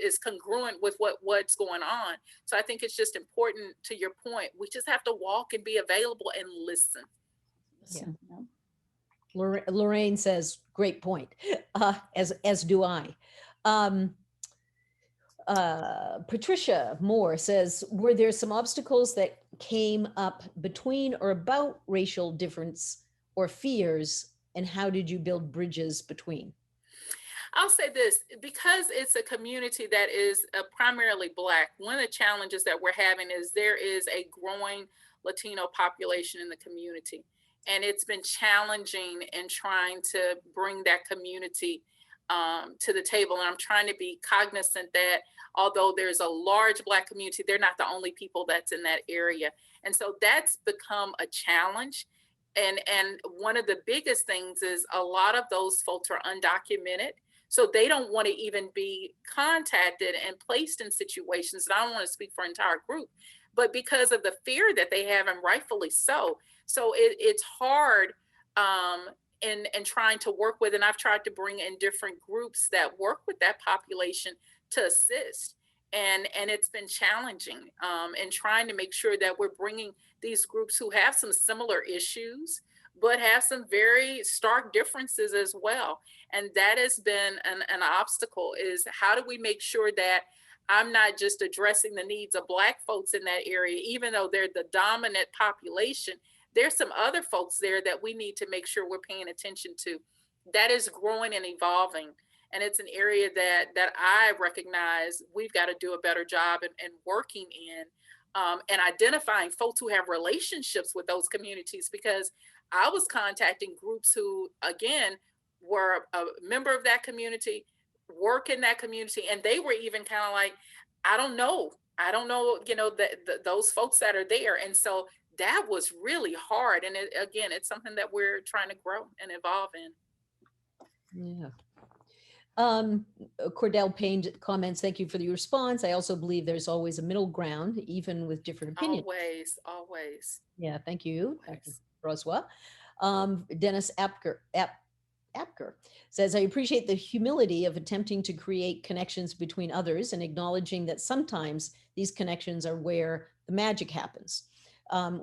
is congruent with what's going on. So I think it's just important, to your point, we just have to walk and be available and listen. So, yeah. Lorraine says, great point, as do I. Patricia Moore says, were there some obstacles that came up between or about racial difference or fears, and how did you build bridges between? I'll say this, because it's a community that is primarily Black, one of the challenges that we're having is there is a growing Latino population in the community. And it's been challenging in trying to bring that community to the table. And I'm trying to be cognizant that although there's a large Black community, they're not the only people that's in that area. And so that's become a challenge. And one of the biggest things is a lot of those folks are undocumented. So they don't want to even be contacted and placed in situations. And I don't want to speak for an entire group, but because of the fear that they have, and rightfully so. So it's hard in trying to work with, and I've tried to bring in different groups that work with that population to assist. And it's been challenging in trying to make sure that we're bringing these groups who have some similar issues, but have some very stark differences as well. And that has been an obstacle, is how do we make sure that I'm not just addressing the needs of Black folks in that area, even though they're the dominant population, there's some other folks there that we need to make sure we're paying attention to. That is growing and evolving. And it's an area that I recognize we've got to do a better job in working in, and identifying folks who have relationships with those communities, because I was contacting groups who, again, were a member of that community, work in that community, and they were even kind of like, I don't know, those folks that are there. And so that was really hard. And again, it's something that we're trying to grow and evolve in. Yeah. Cordell Payne comments, thank you for the response. I also believe there's always a middle ground, even with different opinions. Always. Yeah, thank you, Always. Froswa. Dennis Apker says, I appreciate the humility of attempting to create connections between others and acknowledging that sometimes these connections are where the magic happens,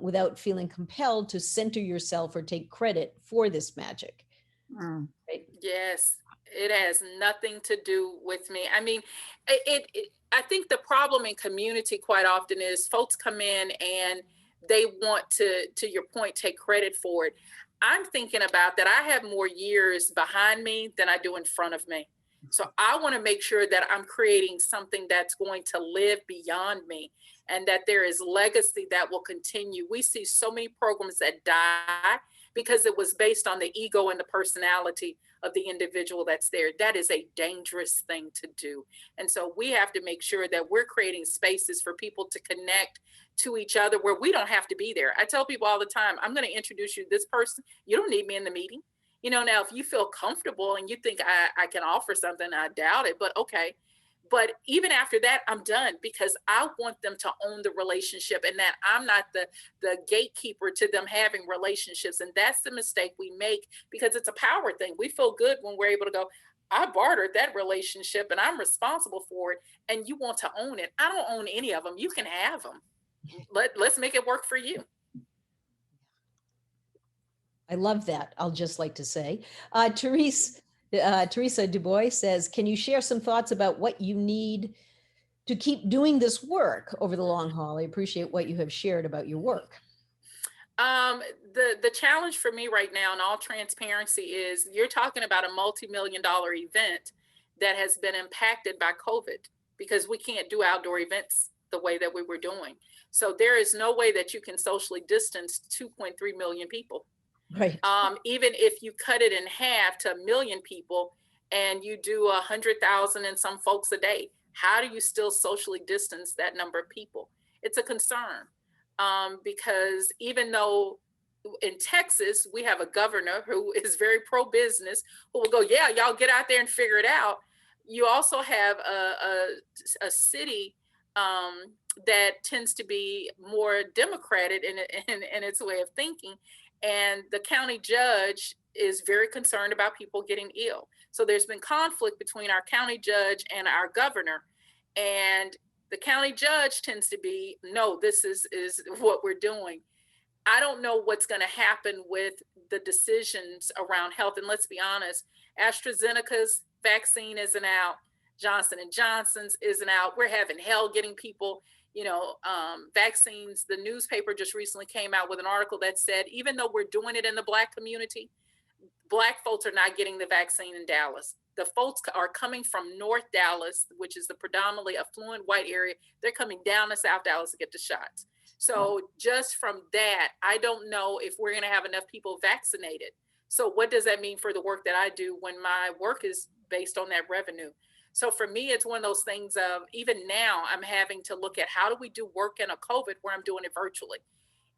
without feeling compelled to center yourself or take credit for this magic. Right? Yes, it has nothing to do with me. I mean, I think the problem in community quite often is folks come in and they want to your point, take credit for it. I'm thinking about that. I have more years behind me than I do in front of me. So I want to make sure that I'm creating something that's going to live beyond me, and that there is legacy that will continue. We see so many programs that die because it was based on the ego and the personality of the individual that's there. That is a dangerous thing to do. And so we have to make sure that we're creating spaces for people to connect to each other where we don't have to be there. I tell people all the time, I'm going to introduce you to this person. You don't need me in the meeting. Now, if you feel comfortable and you think I can offer something, I doubt it, but okay. But even after that, I'm done, because I want them to own the relationship, and that I'm not the gatekeeper to them having relationships. And that's the mistake we make, because it's a power thing. We feel good when we're able to go, I bartered that relationship and I'm responsible for it, and you want to own it. I don't own any of them. You can have them. Let's make it work for you. I love that. I'll just like to say, Teresa Dubois says, can you share some thoughts about what you need to keep doing this work over the long haul? I appreciate what you have shared about your work. The challenge for me right now, in all transparency, is you're talking about a multi-million-dollar event that has been impacted by COVID, because we can't do outdoor events the way that we were doing. So there is no way that you can socially distance 2.3 million people. Right. Even if you cut it in half to 1 million people and you do 100,000 and some folks a day, how do you still socially distance that number of people? It's a concern, because even though in Texas, we have a governor who is very pro-business, who will go, yeah, y'all get out there and figure it out. You also have a city that tends to be more democratic in its way of thinking. And the county judge is very concerned about people getting ill. So there's been conflict between our county judge and our governor. And the county judge tends to be, no, this is what we're doing. I don't know what's going to happen with the decisions around health. And let's be honest, AstraZeneca's vaccine isn't out. Johnson and Johnson's isn't out. We're having hell getting people, vaccines. The newspaper just recently came out with an article that said, even though we're doing it in the Black community, Black folks are not getting the vaccine in Dallas. The folks are coming from North Dallas, which is the predominantly affluent white area. They're coming down to South Dallas to get the shots. So just from that, I don't know if we're going to have enough people vaccinated. So what does that mean for the work that I do when my work is based on that revenue? So for me, it's one of those things of, even now I'm having to look at how do we do work in a COVID where I'm doing it virtually.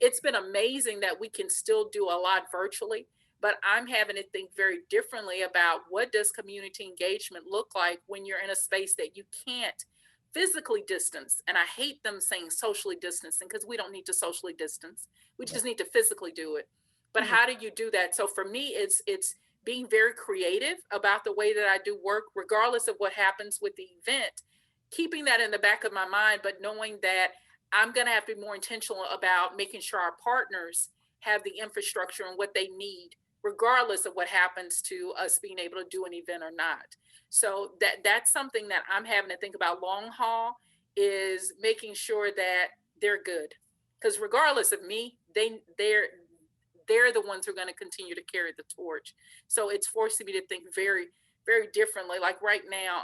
It's been amazing that we can still do a lot virtually, but I'm having to think very differently about what does community engagement look like when you're in a space that you can't physically distance. And I hate them saying socially distancing, because we don't need to socially distance. We just need to physically do it. But how do you do that? So for me, it's being very creative about the way that I do work, regardless of what happens with the event, keeping that in the back of my mind, but knowing that I'm going to have to be more intentional about making sure our partners have the infrastructure and what they need, regardless of what happens to us being able to do an event or not. So that's something that I'm having to think about long haul, is making sure that they're good. Because regardless of me, they're the ones who are going to continue to carry the torch. So it's forcing me to think very, very differently. Like right now,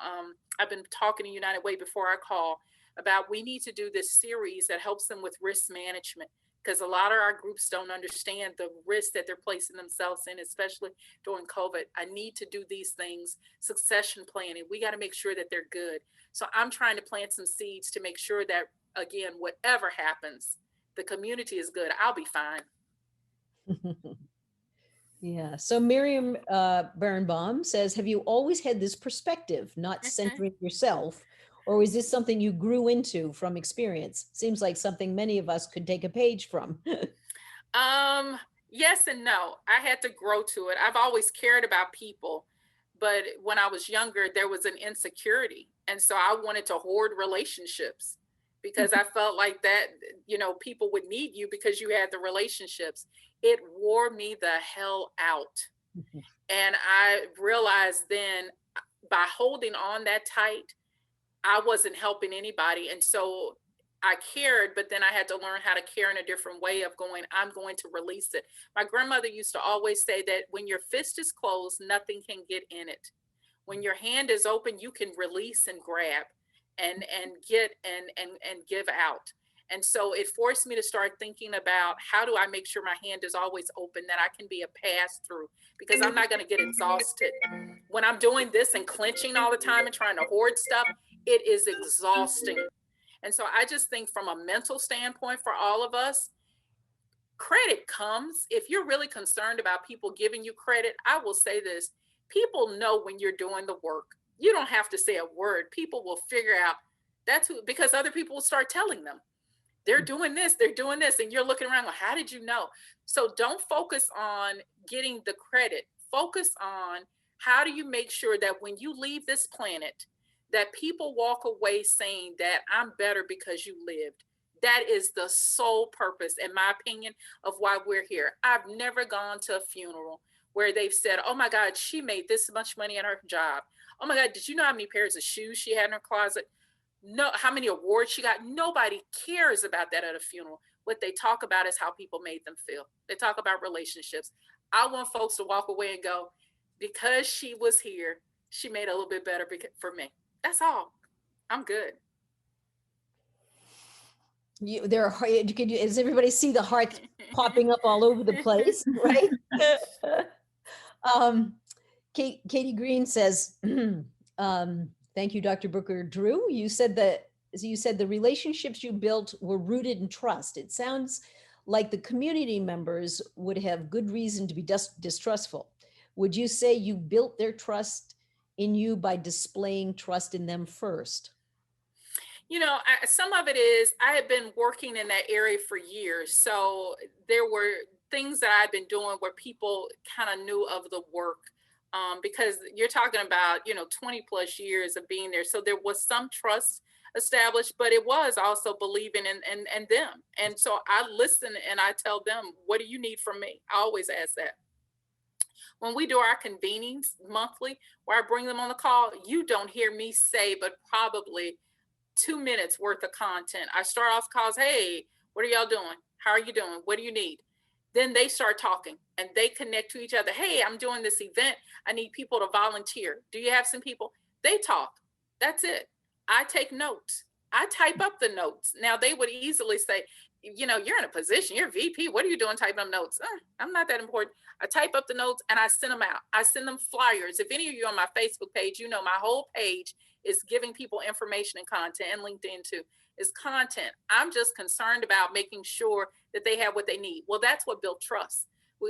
I've been talking to United Way before our call about we need to do this series that helps them with risk management, because a lot of our groups don't understand the risk that they're placing themselves in, especially during COVID. I need to do these things, succession planning. We got to make sure that they're good. So I'm trying to plant some seeds to make sure that, again, whatever happens, the community is good. I'll be fine. Yeah. So Miriam Birnbaum says, have you always had this perspective, not centering yourself, or was this something you grew into from experience? Seems like something many of us could take a page from. Yes and no. I had to grow to it. I've always cared about people, but when I was younger, there was an insecurity. And so I wanted to hoard relationships because I felt like that, people would need you because you had the relationships. It wore me the hell out. And I realized then, by holding on that tight, I wasn't helping anybody. And so I cared, but then I had to learn how to care in a different way of going, I'm going to release it. My grandmother used to always say that when your fist is closed, nothing can get in it. When your hand is open, you can release and grab and get and give out. And so it forced me to start thinking about, how do I make sure my hand is always open, that I can be a pass through, because I'm not going to get exhausted. When I'm doing this and clenching all the time and trying to hoard stuff, it is exhausting. And so I just think from a mental standpoint for all of us, credit comes. If you're really concerned about people giving you credit, I will say this: people know when you're doing the work. You don't have to say a word. People will figure out that's who, because other people will start telling them they're doing this, and you're looking around going, how did you know? So don't focus on getting the credit. Focus on, how do you make sure that when you leave this planet, that people walk away saying that I'm better because you lived. That is the sole purpose, in my opinion, of why we're here. I've never gone to a funeral where they've said, oh my God, she made this much money at her job. Oh my God, did you know how many pairs of shoes she had in her closet? No, how many awards she got? Nobody cares about that at a funeral. What they talk about is how people made them feel. They talk about relationships. I want folks to walk away and go, because she was here, she made it a little bit better for me. That's all. I'm good. Does everybody see the hearts popping up all over the place, right? Katie Green says, thank you, Dr. Booker-Drew. You said the relationships you built were rooted in trust. It sounds like the community members would have good reason to be distrustful. Would you say you built their trust in you by displaying trust in them first? Some of it is, I had been working in that area for years. So there were things that I'd been doing where people kind of knew of the work, because you're talking about, 20 plus years of being there. So there was some trust established, but it was also believing in them. And so I listen and I tell them, what do you need from me? I always ask that. When we do our convenings monthly, where I bring them on the call, you don't hear me say, but probably 2 minutes worth of content. I start off calls, hey, what are y'all doing? How are you doing? What do you need? Then they start talking and they connect to each other. Hey, I'm doing this event. I need people to volunteer. Do you have some people? They talk. That's it. I take notes. I type up the notes. Now they would easily say, you know, you're in a position, you're VP. What are you doing typing up notes? I'm not that important. I type up the notes and I send them out. I send them flyers. If any of you on my Facebook page, you know, my whole page is giving people information and content, and LinkedIn too, is content. I'm just concerned about making sure that they have what they need. Well, that's what built trust,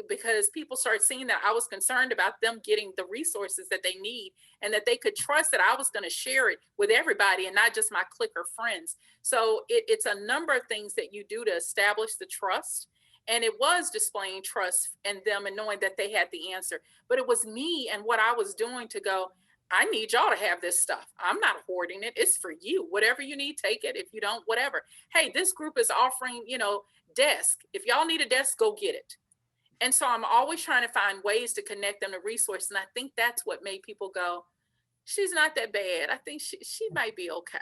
because people start seeing that I was concerned about them getting the resources that they need, and that they could trust that I was going to share it with everybody and not just my clique or friends. So it's a number of things that you do to establish the trust. And it was displaying trust in them and knowing that they had the answer. But it was me and what I was doing to go, I need y'all to have this stuff. I'm not hoarding it. It's for you. Whatever you need, take it. If you don't, whatever. Hey, this group is offering, you know, desk. If y'all need a desk, go get it. And so I'm always trying to find ways to connect them to resources. And I think that's what made people go, she's not that bad. I think she might be okay.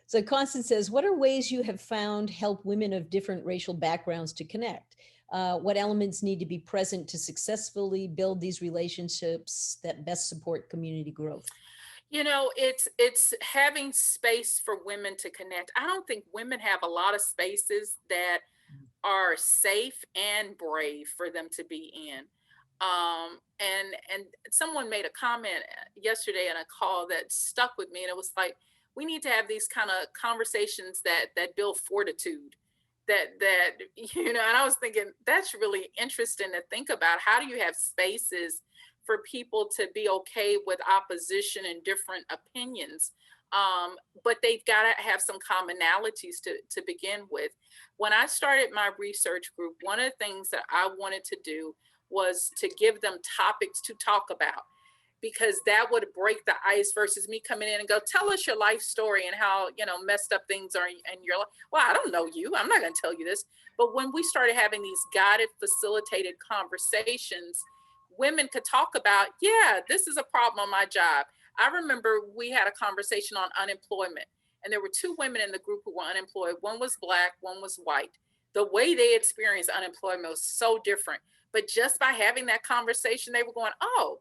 So Constance says, what are ways you have found help women of different racial backgrounds to connect? What elements need to be present to successfully build these relationships that best support community growth? You know, it's having space for women to connect. I don't think women have a lot of spaces that are safe and brave for them to be in. And someone made a comment yesterday in a call that stuck with me, and it was like, we need to have these kind of conversations that build fortitude, that you know. And I was thinking, that's really interesting to think about. How do you have spaces for people to be okay with opposition and different opinions, but they've got to have some commonalities to begin with. When I started my research group, one of the things that I wanted to do was to give them topics to talk about, because that would break the ice versus me coming in and go, tell us your life story and how, you know, messed up things are in your life. Well, I don't know you. I'm not going to tell you this. But when we started having these guided, facilitated conversations, women could talk about, yeah, this is a problem on my job. I remember we had a conversation on unemployment, and there were 2 women in the group who were unemployed. One was Black, one was white. The way they experienced unemployment was so different. But just by having that conversation, they were going, oh,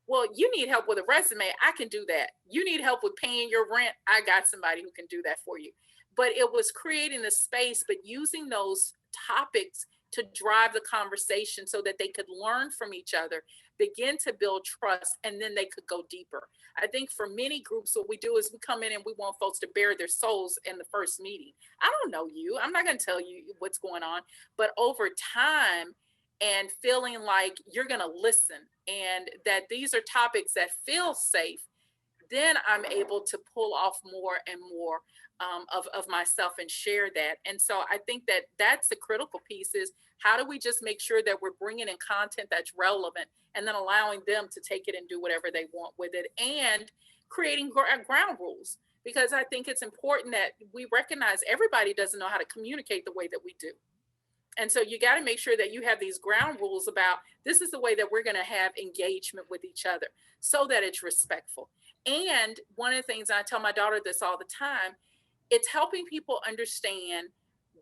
well, you need help with a resume. I can do that. You need help with paying your rent. I got somebody who can do that for you. But it was creating the space, but using those topics to drive the conversation so that they could learn from each other, begin to build trust, and then they could go deeper. I think for many groups, what we do is we come in and we want folks to bare their souls in the first meeting. I don't know you. I'm not going to tell you what's going on. But over time, and feeling like you're going to listen and that these are topics that feel safe, then I'm able to pull off more and more of myself and share that. And so I think that that's the critical piece, is how do we just make sure that we're bringing in content that's relevant and then allowing them to take it and do whatever they want with it, and creating ground rules, because I think it's important that we recognize everybody doesn't know how to communicate the way that we do. And so you got to make sure that you have these ground rules about, this is the way that we're going to have engagement with each other so that it's respectful. And one of the things, I tell my daughter this all the time, it's helping people understand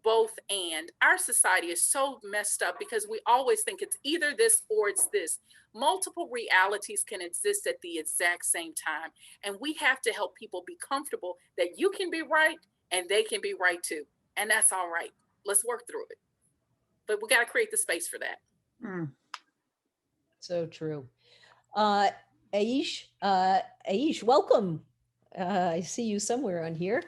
both. And our society is so messed up because we always think it's either this or it's this. Multiple realities can exist at the exact same time. And we have to help people be comfortable that you can be right and they can be right too. And that's all right. Let's work through it. But we got to create the space for that. So true. Aish, welcome. I see you somewhere on here.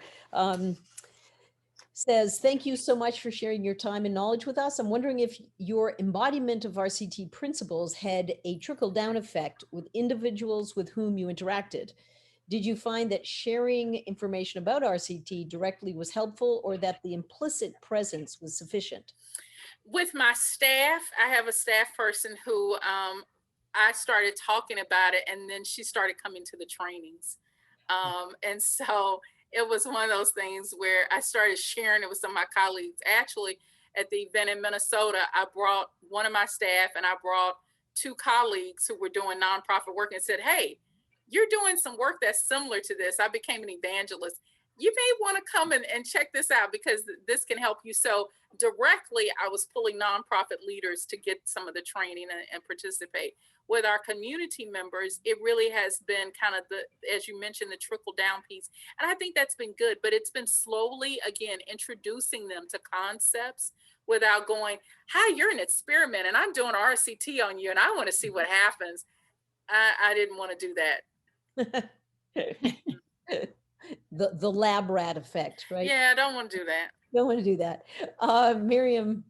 Says, thank you so much for sharing your time and knowledge with us. I'm wondering if your embodiment of RCT principles had a trickle-down effect with individuals with whom you interacted. Did you find that sharing information about RCT directly was helpful, or that the implicit presence was sufficient? With my staff, I have a staff person who I started talking about it, and then she started coming to the trainings. And so it was one of those things where I started sharing it with some of my colleagues. Actually, at the event in Minnesota, I brought one of my staff and I brought two colleagues who were doing nonprofit work and said, hey, you're doing some work that's similar to this. I became an evangelist. You may want to come and check this out because this can help you. So directly, I was pulling nonprofit leaders to get some of the training and participate. With our community members, it really has been kind of the, as you mentioned, the trickle down piece. And I think that's been good, but it's been slowly, again, introducing them to concepts without going, hi, you're an experiment and I'm doing RCT on you and I want to see what happens. I didn't want to do that. The lab rat effect, right? Yeah, I don't want to do that. Don't want to do that. Miriam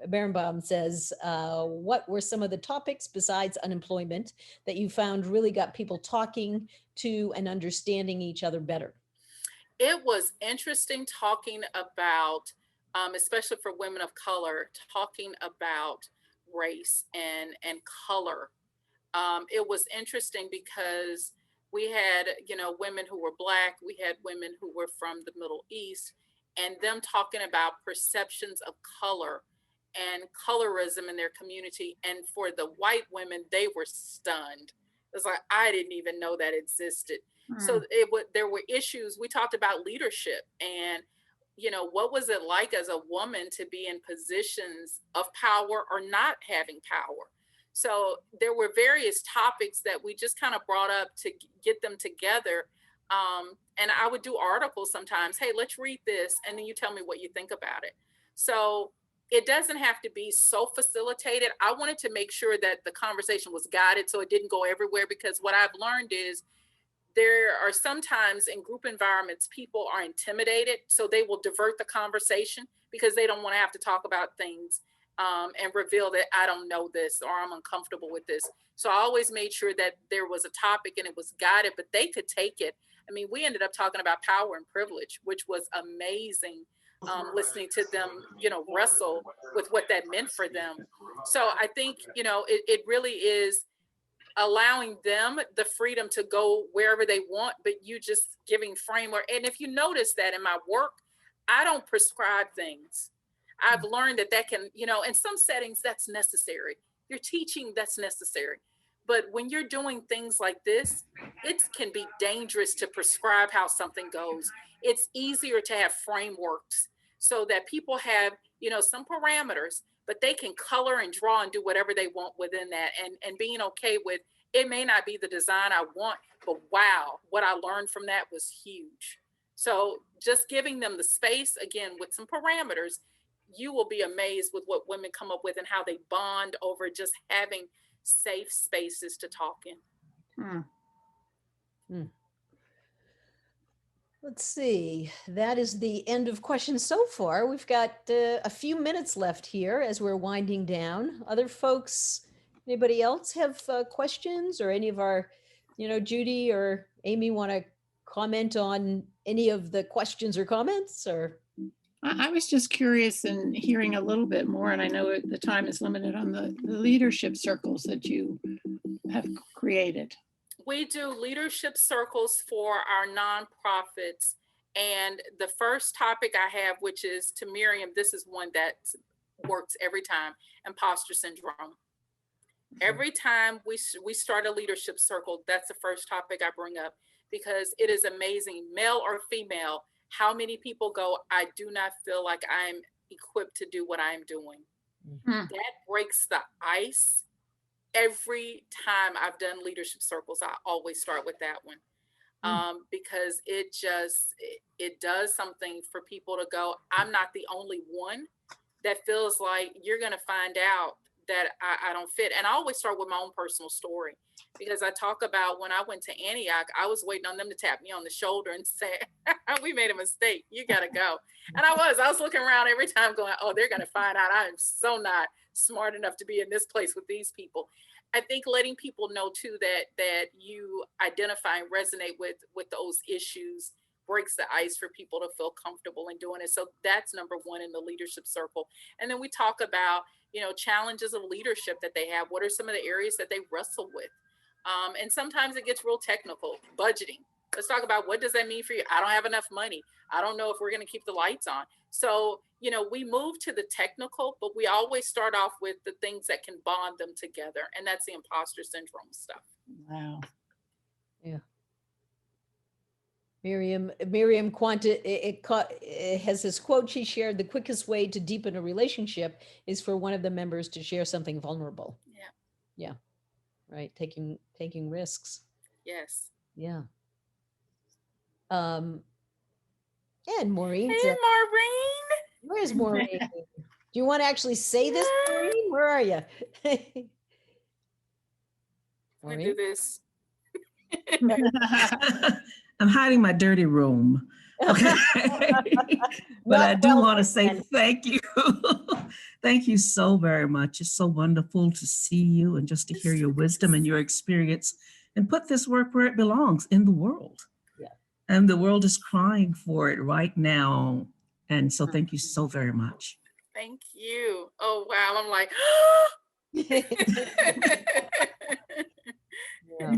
Berenbaum says, what were some of the topics besides unemployment that you found really got people talking to and understanding each other better? It was interesting talking about, especially for women of color, talking about race and color. It was interesting because we had, women who were Black, we had women who were from the Middle East, and them talking about perceptions of color and colorism in their community. And for the white women, they were stunned. It was like, I didn't even know that existed. So there were issues. We talked about leadership and, what was it like as a woman to be in positions of power or not having power? So there were various topics that we just kind of brought up to get them together. And I would do articles sometimes. Hey, let's read this. And then you tell me what you think about it. So it doesn't have to be so facilitated. I wanted to make sure that the conversation was guided so it didn't go everywhere, because what I've learned is there are sometimes in group environments, people are intimidated. So they will divert the conversation because they don't want to have to talk about things and reveal that I don't know this or I'm uncomfortable with this. So I always made sure that there was a topic and it was guided, but they could take it. I mean, we ended up talking about power and privilege, which was amazing. Listening to them, wrestle with what that meant for them. So I think, it really is allowing them the freedom to go wherever they want, but you just giving framework. And if you notice that in my work, I don't prescribe things. I've learned that can, in some settings that's necessary. You're teaching, that's necessary. But when you're doing things like this, it can be dangerous to prescribe how something goes. It's easier to have frameworks so that people have, some parameters, but they can color and draw and do whatever they want within that. And being okay with, it may not be the design I want, but wow, what I learned from that was huge. So just giving them the space, again, with some parameters, you will be amazed with what women come up with and how they bond over just having safe spaces to talk in. Let's see, that is the end of questions so far. We've got a few minutes left here as we're winding down. Other folks, anybody else have questions, or any of our, Judy or Amy want to comment on any of the questions or comments? Or I was just curious in hearing a little bit more, and I know the time is limited, on the leadership circles that you have created. We do leadership circles for our nonprofits. And the first topic I have, which is to Miriam, this is one that works every time: imposter syndrome. Every time we start a leadership circle, that's the first topic I bring up, because it is amazing, male or female, how many people go, I do not feel like I'm equipped to do what I'm doing. That breaks the ice. Every time I've done leadership circles, I always start with that one, because it does something for people to go, I'm not the only one that feels like you're going to find out that I don't fit. And I always start with my own personal story, because I talk about when I went to Antioch, I was waiting on them to tap me on the shoulder and say, we made a mistake. You got to go. And I was looking around every time going, oh, they're going to find out I'm so not smart enough to be in this place with these people. I think letting people know too that you identify and resonate with those issues breaks the ice for people to feel comfortable in doing it. So that's number one in the leadership circle. And then we talk about, challenges of leadership that they have. What are some of the areas that they wrestle with? And sometimes it gets real technical. Budgeting. Let's talk about what does that mean for you? I don't have enough money. I don't know if we're going to keep the lights on. So, you know, we move to the technical, but we always start off with the things that can bond them together. And that's the imposter syndrome stuff. Wow. Yeah. Miriam Quanta it has this quote she shared: the quickest way to deepen a relationship is for one of the members to share something vulnerable. Yeah. Yeah. Right. Taking risks. Yes. Yeah. And Maureen. Hey, Maureen. Where's Maureen? Do you want to actually say this, Maureen? Where are you? I'm gonna do this. I'm hiding my dirty room. Okay. But I do want to say thank you. Thank you so very much. It's so wonderful to see you and just to hear your wisdom and your experience and put this work where it belongs, in the world. Yeah. And the world is crying for it right now. And so thank you so very much. Thank you. Oh, wow. I'm like, yeah.